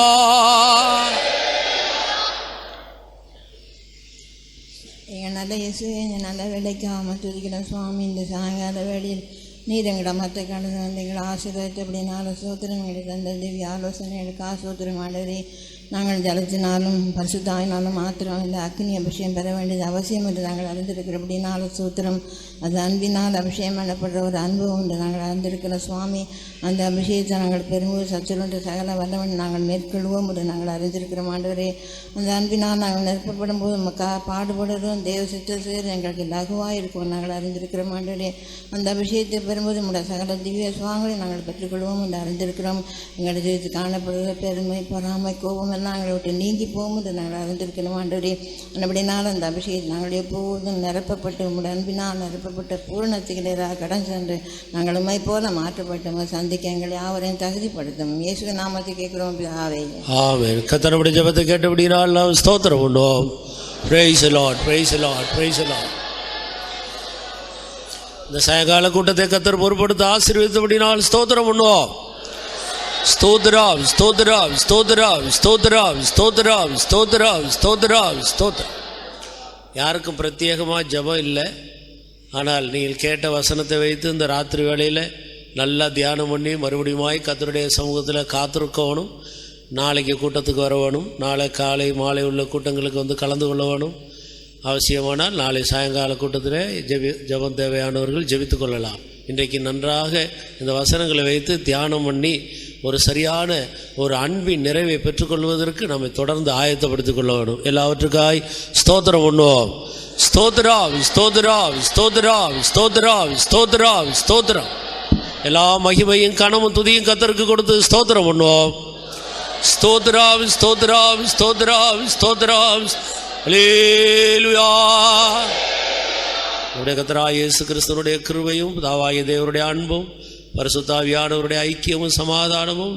எங்கள் நல்ல இயேசுவே, எங்கள் நல்ல வேலைக்காம துதிக்கிற சுவாமி, இந்த சாயங்கால வேளையில் நீர் எங்களோட மற்ற கடந்து வந்து எங்களை ஆசீர்வதித்தபடி நாலு சோத்திரம் எங்களுக்கு தந்த திவ்ய ஆலோசனைகளுக்கு ஆசோத்திரம் ஆண்டவரே. நாங்கள் ஜலத்தினாலும் பரிசுத்தாயினாலும் மாத்திரம் இந்த அக்னி அபிஷேகம் பெற வேண்டியது அவசியம் என்று நாங்கள் அறிந்திருக்கிறபடி நாலு சூத்திரம் அது அன்பினால் அபிஷேகம் பண்ணப்படுற ஒரு அனுபவம் என்று நாங்கள் அறிந்திருக்கிற சுவாமி. அந்த அபிஷேகத்தை நாங்கள் பெரும்போது சச்சரொன்று சகல வல்லவன் நாங்கள் மேற்கொள்வோம் என்று நாங்கள் அறிந்திருக்கிற ஆண்டவரே. அந்த அன்பினால் நாங்கள் நிரப்பப்படும் போது பாடுபடுறோம், தேவ சித்தம் செய்கிற எங்களுக்கு லகுவாக இருக்கும் நாங்கள் அறிந்திருக்கிற ஆண்டவரே. அந்த அபிஷேகத்தை பெறும்போது நம்முடைய சகல திவ்ய சுவாங்களை நாங்கள் பெற்றுக்கொள்வோம் என்று அறிந்திருக்கிறோம். எங்களுடைய ஜீவித்து காணப்படுகிற பெருமை, பொறாமை, கோபம் எல்லாம் எங்களை விட்டு நீங்கி போகும் என்று நாங்கள் அறிந்திருக்கிறோம் ஆண்டவரே. அப்படினால் அந்த அபிஷேகம் நாங்கள் எப்போதும் நிரப்பப்பட்டு உங்களுடைய அன்பினால் நிரப்பப்பட்ட பூரணத்துக்கு நேராக கடன் சென்று நாங்கள் உண்மை போல மாற்றப்பட்டோம் சந்திக்க எங்களை யாவரையும் தகுதிப்படுத்தும். இயேசுவின் நாமத்தை கேட்கிறோம் பிதாவே. ஆமென். கர்த்தருடைய ஜெபத்தை கேட்டபடினால் நாம் ஸ்தோத்திரம் பண்ணுவோம். Praise the Lord, praise the Lord, praise the Lord. இந்த சாயங்கால கூட்டத்தை கர்த்தர் பொறுப்படுத்த ஆசீர்வதித்தபடினால் ஸ்தோத்திரம் பண்ணுவோம். ஸ்தோத்திரம், ஸ்தோத்திரம், ஸ்தோத்திரம், ஸ்தோத்திரம், ஸ்தோத்திரம், ஸ்தோத்திரம், ஸ்தோத்திரம், ஸ்தோத்திரம். யாருக்கும் பிரத்யேகமாக ஜெபம் இல்லை. ஆனால் நீங்கள் கேட்ட வசனத்தை வைத்து இந்த ராத்திரி வேளையில் நல்லா தியானம் பண்ணி மறுபடியும் கர்த்தருடைய சமூகத்தில் காத்திருக்கணும். நாளைக்கு கூட்டத்துக்கு வர வேணும். நாளை காலை மாலை உள்ள கூட்டங்களுக்கு வந்து கலந்து கொள்ள வேணும். அவசியமானால் நாளை சாயங்கால கூட்டத்தில் ஜெபம் தேவையானவர்கள் ஜெபித்து கொள்ளலாம். இன்றைக்கு நன்றாக இந்த வசனங்களை வைத்து தியானம் பண்ணி ஒரு சரியான ஒரு அன்பின் நிறைவை பெற்றுக்கொள்வதற்கு நம்மை தொடர்ந்து ஆயத்தப்படுத்திக் கொள்ள வேண்டும். எல்லாவற்றுக்காய் ஸ்தோத்திரம் பண்ணுவோம். ஸ்தோத்திரம், ஸ்தோத்திரம், ஸ்தோத்திரம், ஸ்தோத்திரம், ஸ்தோத்திரம், ஸ்தோத்திரம். எல்லா மகிமையும் கனமும் துதியும் கர்த்தருக்கு கொடுத்து ஸ்தோத்திரம் பண்ணுவோம். ஸ்தோத்திரம், ஸ்தோத்திரம், ஸ்தோத்திரம், ஸ்தோத்திரம். ஹல்லேலூயா. நம்முடைய கர்த்தராகிய இயேசு கிறிஸ்துவினுடைய கிருபையும் பிதாவாகிய தேவனுடைய அன்பும் பரிசுத்த ஆவியானவருடைய ஐக்கியமும் சமாதானமும்